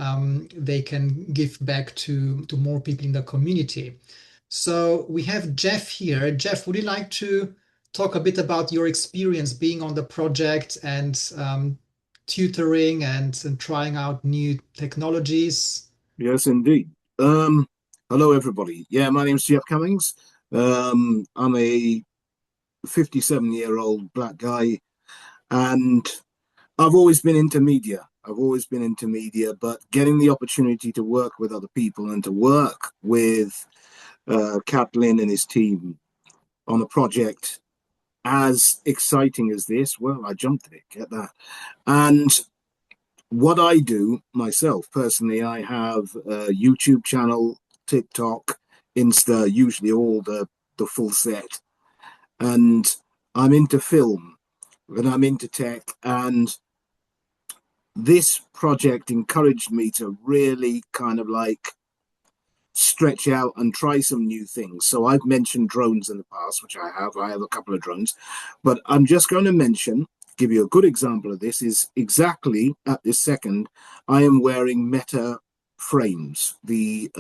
they can give back to more people in the community. So we have Jeff here. Jeff, would you like to talk a bit about your experience being on the project and tutoring and trying out new technologies? Yes, indeed. Hello, everybody. Yeah, my name's Jeff Cummings. I'm a 57-year-old black guy, and I've always been into media. But getting the opportunity to work with other people and to work with Catlin and his team on a project as exciting as this, well, I jumped at it, get that. And what I do myself personally, I have a YouTube channel, TikTok, Insta, usually all the full set. And I'm into film and I'm into tech. And this project encouraged me to really kind of like stretch out and try some new things. So I've mentioned drones in the past, which I have a couple of drones, but I'm just going to give you a good example of this is exactly at this second, I am wearing Meta frames, the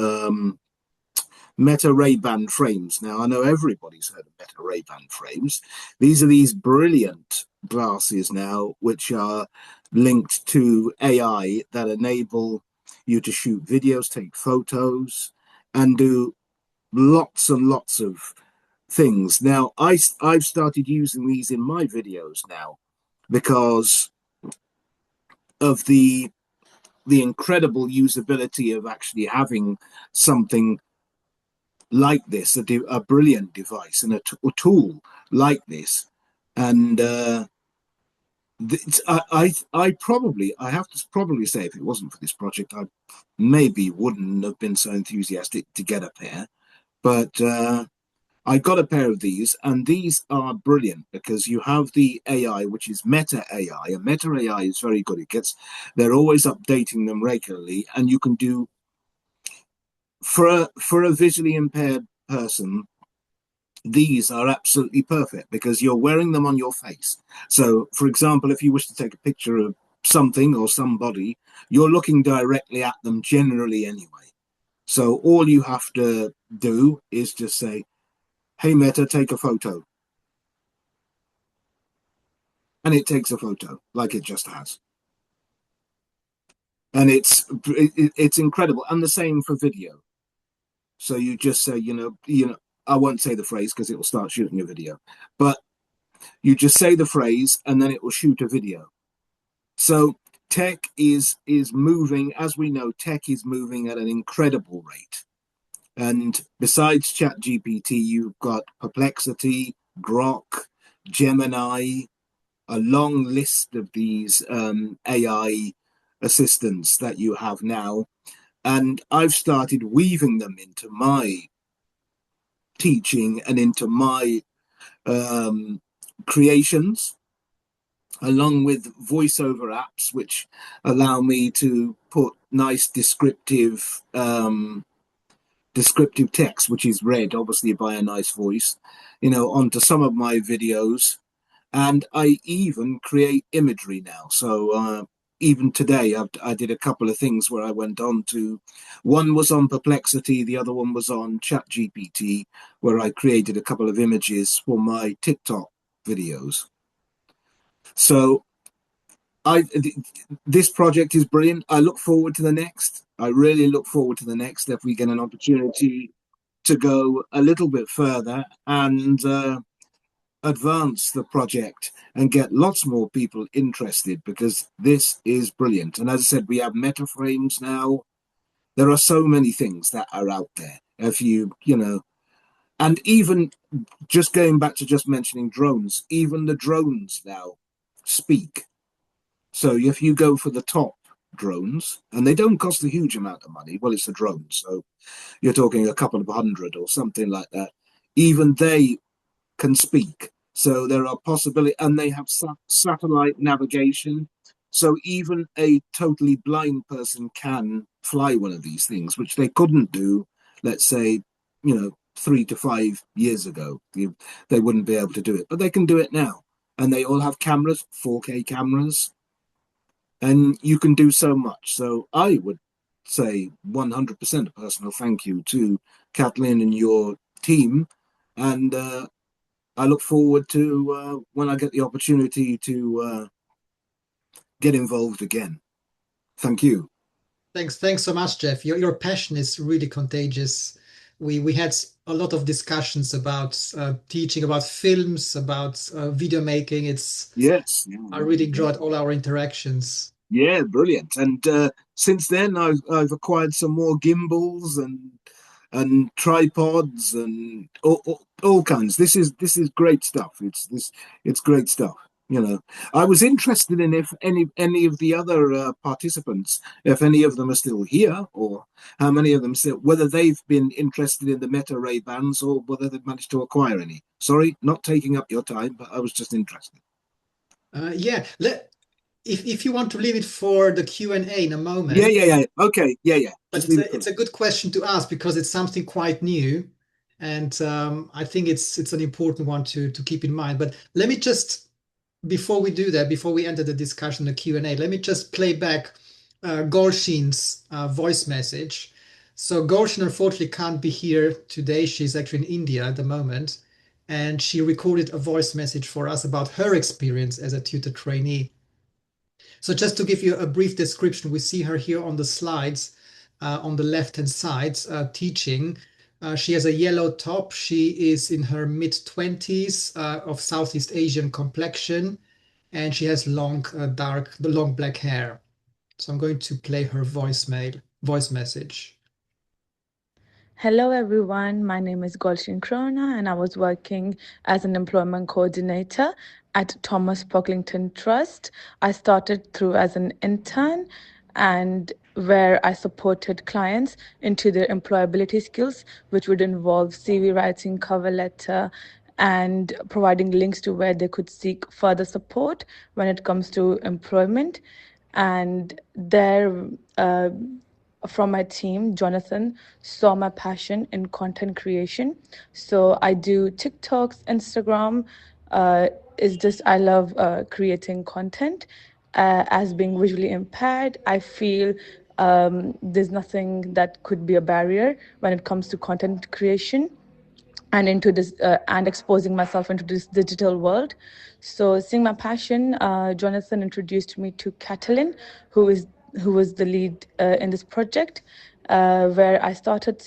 Meta Ray-Ban frames. Now, I know everybody's heard of Meta Ray-Ban frames. These are these brilliant glasses now, which are linked to AI that enable you to shoot videos, take photos, and do lots and lots of things. Now, I've started using these in my videos now because of the incredible usability of actually having something like this, a brilliant device and a tool like this. And I have to probably say, if it wasn't for this project, I maybe wouldn't have been so enthusiastic to get a pair. But I got a pair of these, and these are brilliant because you have the AI, which is Meta AI, and Meta AI is very good. They're always updating them regularly, and you can do for a visually impaired person. These are absolutely perfect because you're wearing them on your face. So, for example, if you wish to take a picture of something or somebody, you're looking directly at them generally anyway. So all you have to do is just say, "Hey Meta, take a photo." And it takes a photo like it just has. And it's incredible. And the same for video. So you just say, I won't say the phrase because it will start shooting a video, but you just say the phrase and then it will shoot a video. So tech is moving, as we know, tech is moving at an incredible rate. And besides ChatGPT, you've got Perplexity, Grok, Gemini, a long list of these AI assistants that you have now. And I've started weaving them into my teaching and into my creations, along with voiceover apps, which allow me to put nice descriptive text, which is read obviously by a nice voice, onto some of my videos. And I even create imagery now. So even today, I did a couple of things where I went on to, one was on Perplexity, the other one was on ChatGPT, where I created a couple of images for my TikTok videos. So this project is brilliant. I look forward to the next. I really look forward to the next if we get an opportunity to go a little bit further and advance the project and get lots more people interested, because this is brilliant. And as I said, we have Meta frames now. There are so many things that are out there. If and even just going back to just mentioning drones, even the drones now speak. So if you go for the top drones, and they don't cost a huge amount of money, well, it's a drone, so you're talking a couple of $100 or something like that, even they can speak. So there are possibilities, and they have satellite navigation. So even a totally blind person can fly one of these things, which they couldn't do, let's say, 3 to 5 years ago. They wouldn't be able to do it, but they can do it now. And they all have cameras, 4K cameras, and you can do so much. So I would say 100% a personal thank you to Kathleen and your team. And I look forward to when I get the opportunity to get involved again. Thank you. Thanks so much, Jeff. Your passion is really contagious. We had a lot of discussions about teaching, about films, about video making. Yes. I really enjoyed all our interactions. Yeah, brilliant. And since then, I've acquired some more gimbals and tripods and all kinds. This is great stuff. It's great stuff. I was interested in if any of the other participants, if any of them are still here, or how many of them still, whether they've been interested in the Meta Ray Bans or whether they've managed to acquire any. Sorry, not taking up your time, but I was just interested. Yeah, if you want to leave it for the Q&A in a moment. Yeah. Okay, yeah. But it's a good question to ask because it's something quite new, and I think it's an important one to keep in mind. But let me just, before we do that, before we enter the discussion, the Q&A, let me just play back Golshin's voice message. So Golshin unfortunately can't be here today. She's actually in India at the moment, and she recorded a voice message for us about her experience as a tutor trainee. So just to give you a brief description, we see her here on the slides on the left-hand side teaching. She has a yellow top. She is in her mid-20s of Southeast Asian complexion, and she has long black hair. So I'm going to play her voice message. Hello everyone, my name is Golshin Krona and I was working as an employment coordinator at Thomas Pocklington Trust. I started through as an intern and where I supported clients into their employability skills, which would involve CV writing, cover letter, and providing links to where they could seek further support when it comes to employment. And there, from my team, Jonathan saw my passion in content creation. So I do TikToks, Instagram. I love creating content. As being visually impaired, I feel there's nothing that could be a barrier when it comes to content creation and into this and exposing myself into this digital world. So seeing my passion, Jonathan introduced me to Catalin, who was the lead in this project, where I started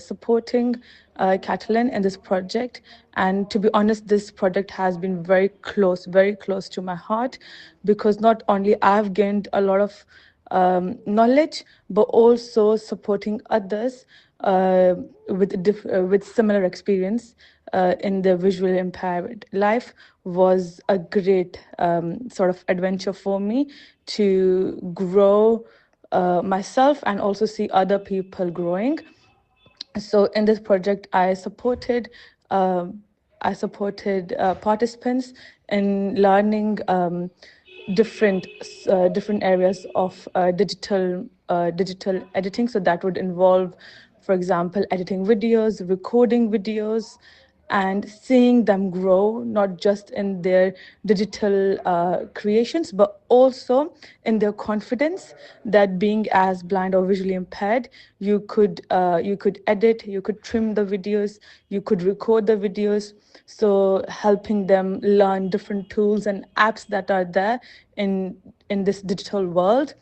supporting Catalin in this project. And to be honest, this project has been very close to my heart, because not only I've gained a lot of knowledge, but also supporting others with similar experience in the visually impaired life was a great sort of adventure for me to grow myself and also see other people growing. So in this project, I supported participants in learning different areas of digital editing. So that would involve, for example, editing videos, recording videos, and seeing them grow, not just in their digital creations, but also in their confidence that being as blind or visually impaired, you could edit, you could trim the videos, you could record the videos. So helping them learn different tools and apps that are there in this digital world.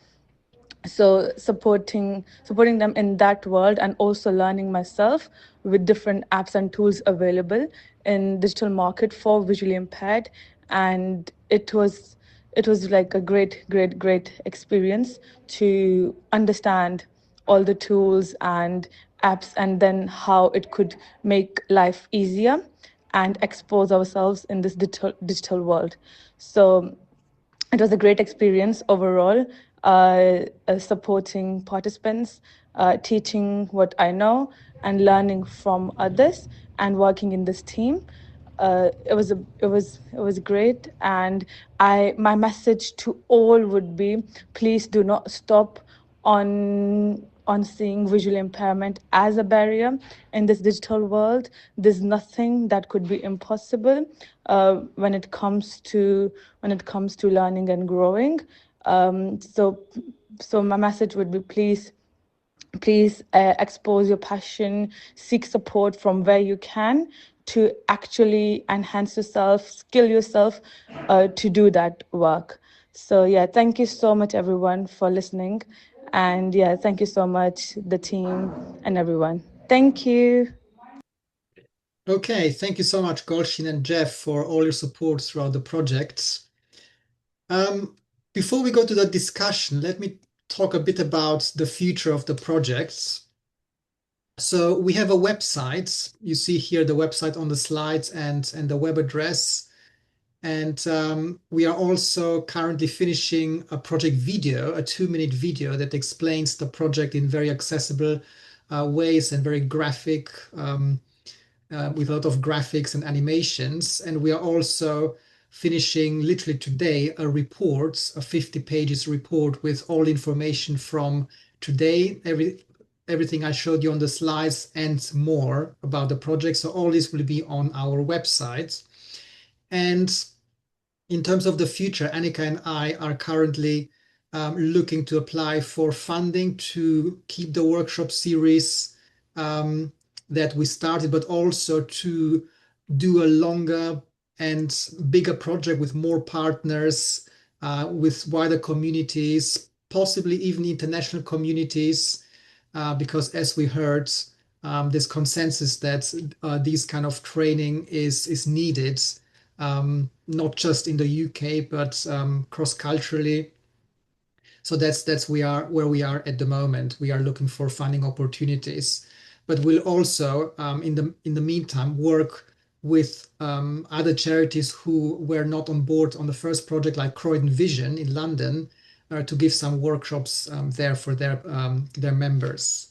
So supporting them in that world, and also learning myself with different apps and tools available in digital market for visually impaired. And it was like a great experience to understand all the tools and apps, and then how it could make life easier and expose ourselves in this digital world. So it was a great experience overall, supporting participants, teaching what I know and learning from others, and working in this team. it was great. And my message to all would be, please do not stop on seeing visual impairment as a barrier in this digital world. There's nothing that could be impossible when it comes to learning and growing. So my message would be, please expose your passion, seek support from where you can to actually enhance yourself, skill yourself to do that work. So yeah, thank you so much everyone for listening. And yeah, thank you so much, the team and everyone. Thank you. Okay, thank you so much, Golshin and Jeff, for all your support throughout the projects. Before we go to the discussion, let me talk a bit about the future of the projects. So we have a website. You see here the website on the slides and the web address. And we are also currently finishing a project video, a 2-minute video that explains the project in very accessible ways and very graphic, with a lot of graphics and animations. And we are also finishing literally today a report, a 50 pages report with all information from today, everything I showed you on the slides and more about the project. So all this will be on our website. And in terms of the future, Annika and I are currently looking to apply for funding to keep the workshop series that we started, but also to do a longer and bigger project with more partners, with wider communities, possibly even international communities, because as we heard, there's consensus that this kind of training is needed, not just in the UK, but cross-culturally. So that's where we are at the moment. We are looking for funding opportunities, but we'll also, in the meantime, work with other charities who were not on board on the first project, like Croydon Vision in London, to give some workshops there for their members.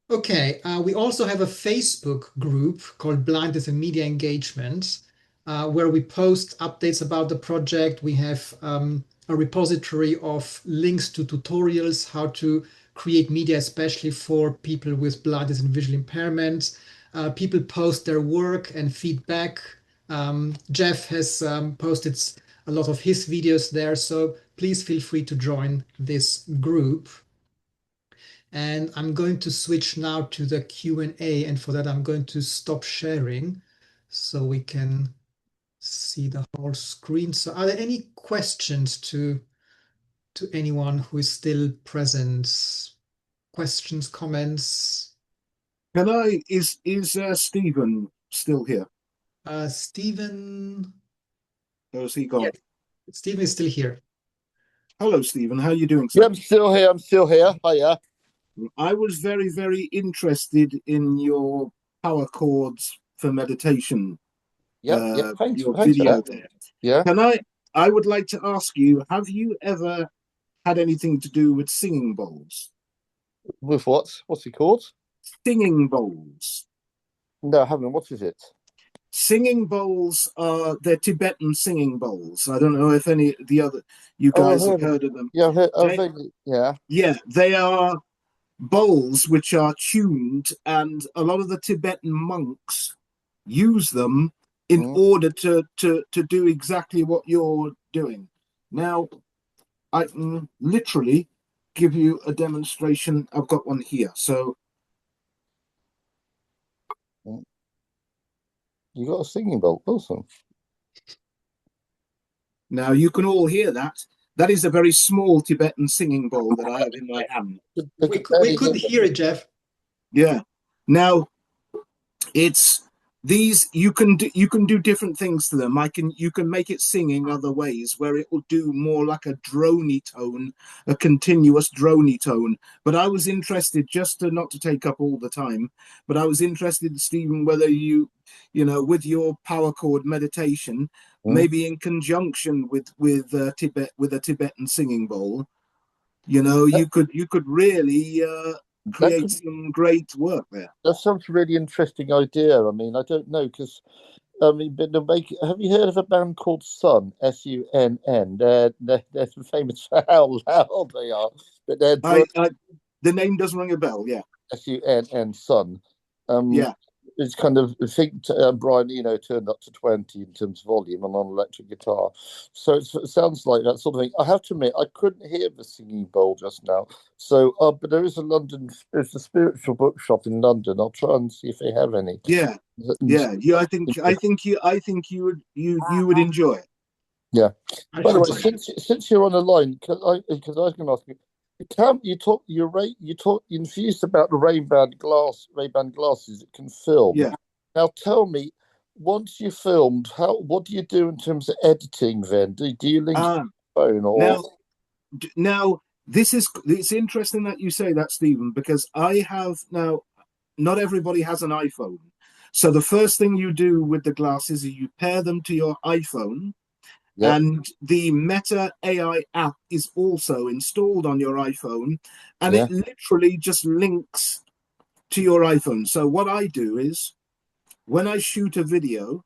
Okay, we also have a Facebook group called Blindness and Media Engagement, where we post updates about the project. We have a repository of links to tutorials, how to create media, especially for people with blindness and visual impairment. People post their work and feedback. Jeff has posted a lot of his videos there, so please feel free to join this group. And I'm going to switch now to the Q&A, and for that I'm going to stop sharing so we can see the whole screen. So are there any questions to anyone who is still present? Questions, comments? Is Stephen still here? Stephen. Or is he gone? Yeah, Stephen is still here. Hello, Stephen. How are you doing, sir? Yeah, I'm still here. Hiya. I was very, very interested in your power chords for meditation. Thanks your for video that. there. Yeah. I would like to ask you, have you ever had anything to do with singing bowls? With what? What's it called? Singing bowls. No, I haven't. What is it? Singing bowls they're Tibetan singing bowls. I don't know if any of the other you guys have heard of them. Yeah, Yeah, they are bowls which are tuned, and a lot of the Tibetan monks use them in order to do exactly what you're doing. Now, I can literally give you a demonstration. I've got one here. So you got a singing bowl, awesome. Now you can all hear that. That is a very small Tibetan singing bowl that I have in my hand. We couldn't hear it, Jeff. Yeah. Now, it's these. You can do different things to them. You can make it singing other ways, where it will do more like a droney tone, a continuous droney tone. But I was interested, just not to take up all the time, but I was interested, Stephen, whether you know, with your power chord meditation, maybe in conjunction with a Tibetan singing bowl, you know, you could really create some great work there. That sounds a really interesting idea. I mean, I don't know, because I mean, but have you heard of a band called Sun? SUNN. They're famous for how loud they are, but they're the name does ring a bell. Yeah. SUNN Sun. Yeah. It's kind of, I think Brian Eno turned up to 20 in terms of volume and on electric guitar. So it sounds like that sort of thing. I have to admit, I couldn't hear the singing bowl just now. So, but there's a spiritual bookshop in London. I'll try and see if they have any. Yeah. Yeah. I think you would enjoy it. Yeah. By the way, since you're on the line, because I was going to ask you, you infused about the Ray-Ban glasses that can film. Yeah. Now tell me, once you filmed, what do you do in terms of editing? Then do you link to the phone or now? It's interesting that you say that, Stephen, because I have now. Not everybody has an iPhone, so the first thing you do with the glasses is you pair them to your iPhone. Yep. And the Meta AI app is also installed on your iPhone, and it literally just links to your iPhone. So what I do is, when I shoot a video,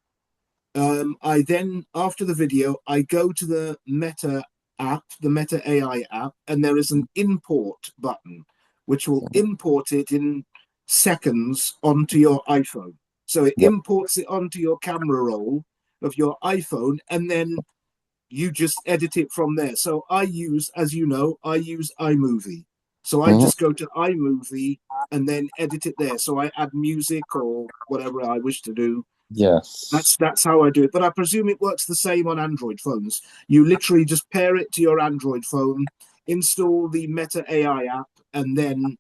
I then, after the video, I go to the Meta app, the Meta AI app, and there is an import button, which will import it in seconds onto your iPhone. So it imports it onto your camera roll of your iPhone, and then you just edit it from there. So I use iMovie. So I just go to iMovie and then edit it there. So I add music or whatever I wish to do. Yes. That's how I do it. But I presume it works the same on Android phones. You literally just pair it to your Android phone, install the Meta AI app, and then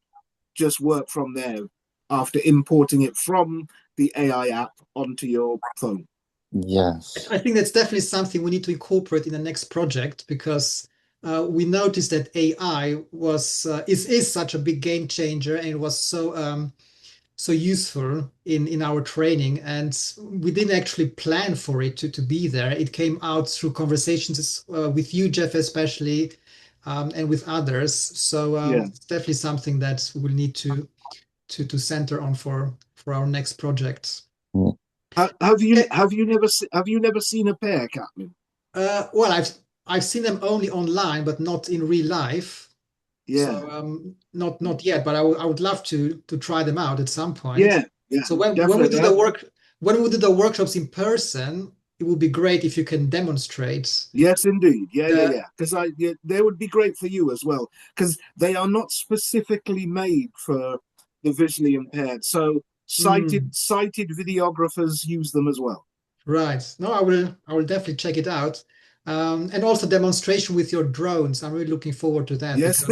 just work from there after importing it from the AI app onto your phone. Yes. I think that's definitely something we need to incorporate in the next project, because we noticed that AI is such a big game changer, and it was so useful in our training, and we didn't actually plan for it to be there. It came out through conversations with you, Jeff, especially, and with others. So it's definitely something that we'll need to center on for our next project. Have you never seen a pair, Captain? Well, I've seen them only online, but not in real life. Yeah. So not yet, but I would love to try them out at some point. Yeah. So when we do the workshops in person, it would be great if you can demonstrate. Yes, indeed. Yeah. Because they would be great for you as well, because they are not specifically made for the visually impaired. So sighted videographers use them as well. Right. No, I will definitely check it out. And also demonstration with your drones. I'm really looking forward to that. Yes,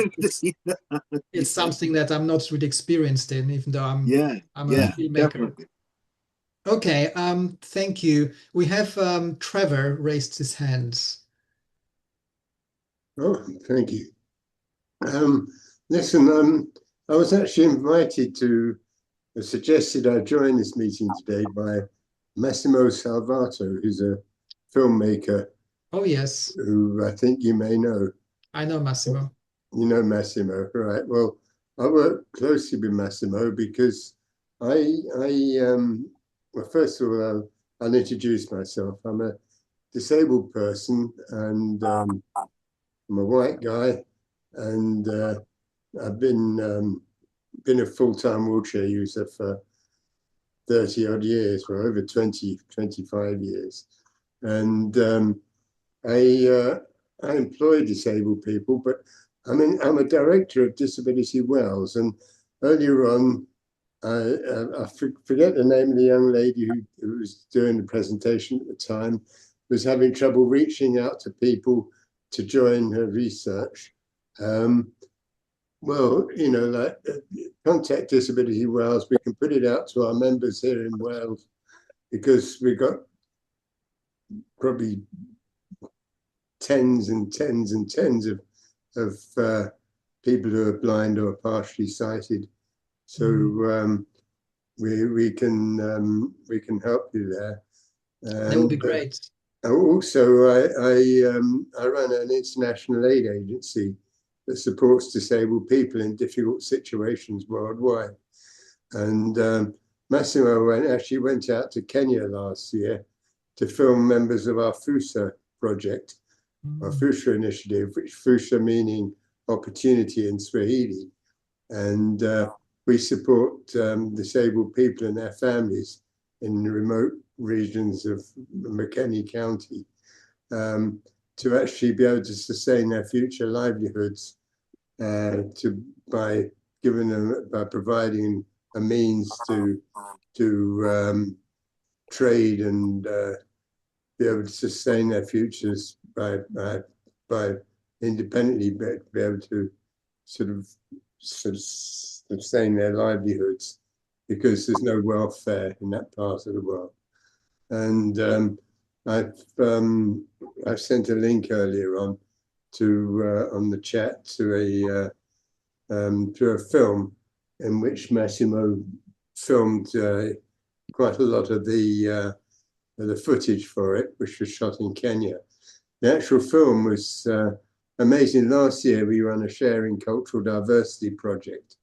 it's something that I'm not really experienced in, even though I'm a filmmaker. Definitely. Okay, thank you. We have Trevor raised his hand. Oh, thank you. Listen, I was actually invited to, suggested I join this meeting today by Massimo Salvato, who's a filmmaker. Oh, yes. Who I think you may know. I know Massimo. You know Massimo, right? Well, I work closely with Massimo because well, first of all, I'll introduce myself. I'm a disabled person, and I'm a white guy, and I've been a full-time wheelchair user for 30 odd years, or over 25 years. And I employ disabled people, but I'm a director of Disability Wales. And earlier on, I forget the name of the young lady who was doing the presentation at the time, was having trouble reaching out to people to join her research. Well, you know, like contact Disability Wales, we can put it out to our members here in Wales, because we've got probably tens and tens and tens of people who are blind or partially sighted. So we can help you there. That would be great. Also, I run an international aid agency that supports disabled people in difficult situations worldwide. And Massimo actually went out to Kenya last year to film members of our FUSA project, our FUSA initiative, which FUSA meaning opportunity in Swahili. And we support disabled people and their families in the remote regions of McKinney County to actually be able to sustain their future livelihoods by providing a means to trade and be able to sustain their futures by independently be able to sort of sustain their livelihoods, because there's no welfare in that part of the world. And I've sent a link earlier on the chat to a film in which Massimo filmed quite a lot of the footage for it, which was shot in Kenya. The actual film was amazing. Last year we ran a sharing cultural diversity project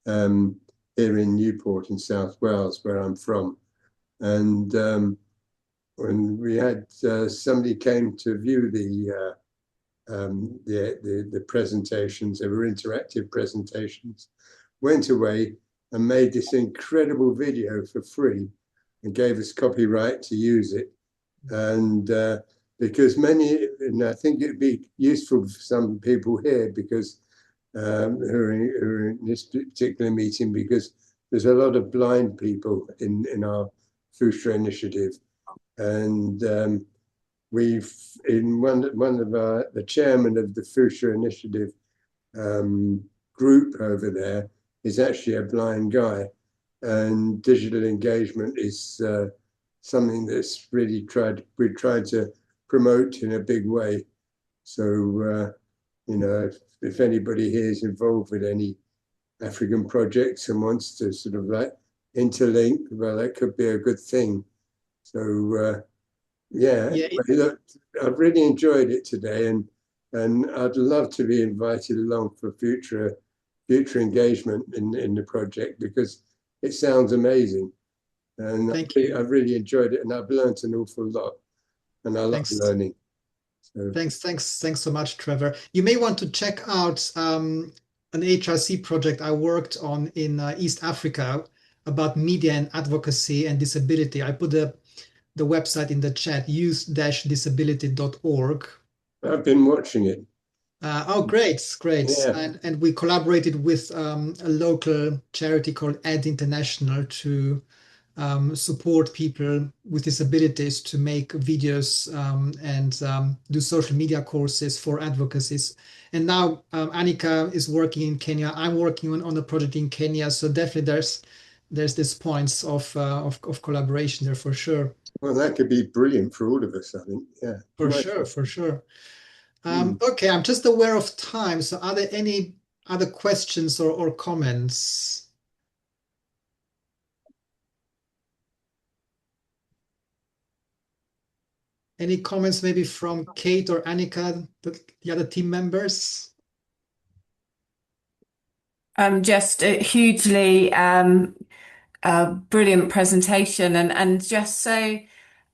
here in Newport in South Wales, where I'm from. And when we had somebody came to view the presentations, they were interactive presentations, went away and made this incredible video for free and gave us copyright to use it. And because and I think it'd be useful for some people here, because who are in this particular meeting, because there's a lot of blind people in our FUSA initiative. And we've, in one of the chairman of the FUSA initiative group over there is actually a blind guy, and digital engagement is something that's really we tried to promote in a big way. So if anybody here is involved with any African projects and wants to sort of like interlink, well, that could be a good thing. So look, I've really enjoyed it today, and I'd love to be invited along for future engagement in the project, because it sounds amazing, and I've really enjoyed it, and I've learned an awful lot, and I love learning. So. Thanks so much, Trevor. You may want to check out an HRC project I worked on in East Africa about media and advocacy and disability. I put the website in the chat, youth-disability.org. I've been watching it. Great. Yeah. And we collaborated with a local charity called Ed International to support people with disabilities to make videos and do social media courses for advocacies. And now Annika is working in Kenya. I'm working on a project in Kenya. So definitely there's this points of collaboration there for sure. Well, that could be brilliant for all of us, I think. Yeah. For sure. Okay, I'm just aware of time. So are there any other questions or comments? Any comments maybe from Kate or Annika, the other team members? Just a hugely brilliant presentation, and just so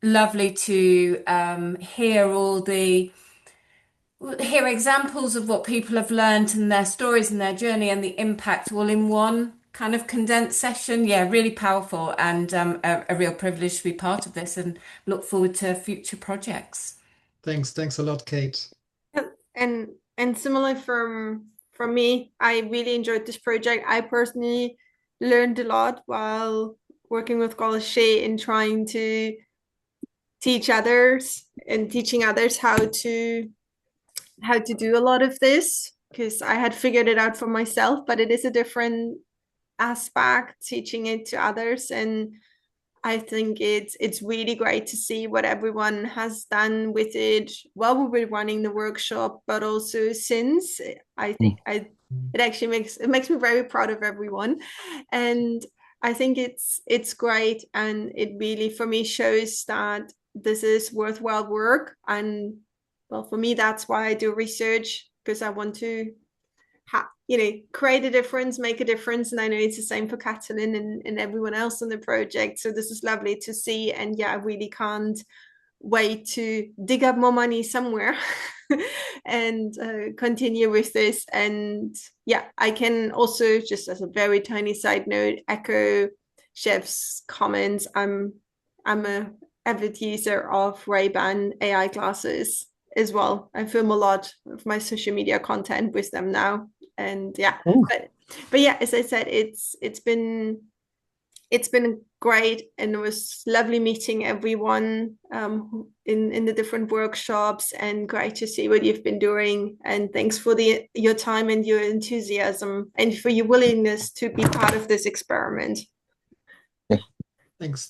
lovely to hear examples of what people have learned and their stories and their journey and the impact all in one kind of condensed session. Yeah, really powerful, and a real privilege to be part of this, and look forward to future projects. Thanks a lot, Kate. And similar from me, I really enjoyed this project. I personally learned a lot while working with Galashe in trying to teach others and teaching others how to do a lot of this, because I had figured it out for myself, but it is a different aspect teaching it to others. And I think it's really great to see what everyone has done with it while we were running the workshop, but also since. I think it actually makes me very proud of everyone, and I think it's great, and it really for me shows that this is worthwhile work. And well, for me, that's why I do research, because I want to create a difference, make a difference. And I know it's the same for Catalin and everyone else on the project. So this is lovely to see. And yeah, I really can't way to dig up more money somewhere and continue with this. And yeah, I can also, just as a very tiny side note, echo Chef's comments. I'm a avid user of Ray-Ban AI glasses as well. I film a lot of my social media content with them now. And yeah, but yeah, as I said, it's been great, and it was lovely meeting everyone in the different workshops, and great to see what you've been doing. And thanks for your time and your enthusiasm and for your willingness to be part of this experiment. Thanks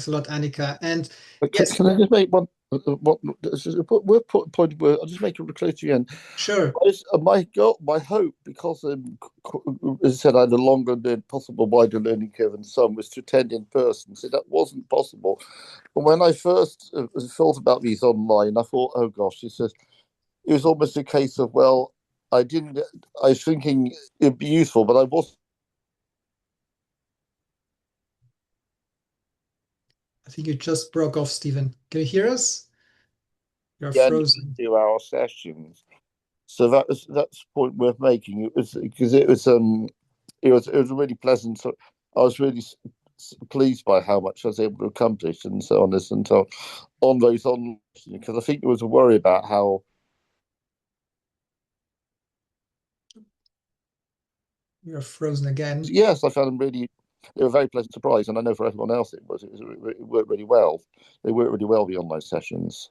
a lot, Annika. And yes, can I just make one? We're point. I'll just make it clear to you. Sure. My hope, because as I said, I had a longer and possible wider learning curve than some, was to attend in person. So that wasn't possible. But when I first thought about these online, I thought, oh gosh, it was almost a case of, well, I was thinking it'd be useful, but I wasn't. I think you just broke off, Stephen. Can you hear us? You're frozen. 2-hour sessions. So that's the point worth making. It was because it was really pleasant. So I was really pleased by how much I was able to accomplish, and so on this and so on those on, because I think there was a worry about how. You're frozen again. Yes, I found them really. They were a very pleasant surprise, and I know for everyone else it worked really well. They worked really well, the online sessions.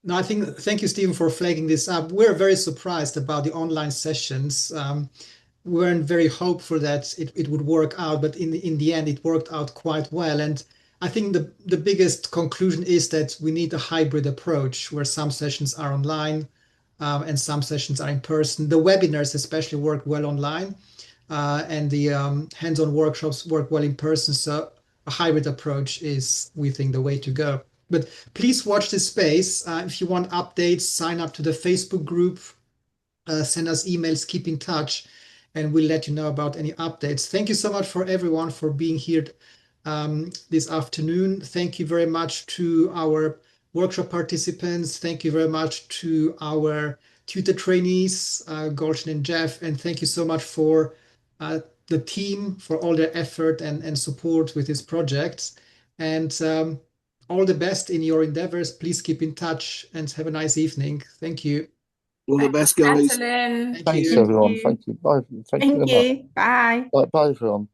No, thank you, Stephen, for flagging this up. We're very surprised about the online sessions. We weren't very hopeful that it would work out, but in the end, it worked out quite well. And I think the biggest conclusion is that we need a hybrid approach where some sessions are online and some sessions are in person. The webinars especially work well online, and the hands-on workshops work well in person. So a hybrid approach is, we think, the way to go. But please watch this space. If you want updates, sign up to the Facebook group, send us emails, keep in touch, and we'll let you know about any updates. Thank you so much for everyone for being here this afternoon. Thank you very much to our workshop participants. Thank you very much to our tutor trainees, Gulshan and Jeff, and thank you so much for the team for all their effort and support with this project. And all the best in your endeavors. Please keep in touch and have a nice evening. Thank you. All the best, guys. Thanks, Thanks, everyone. Thank you. Bye. Thank you very much. Bye. Bye, everyone.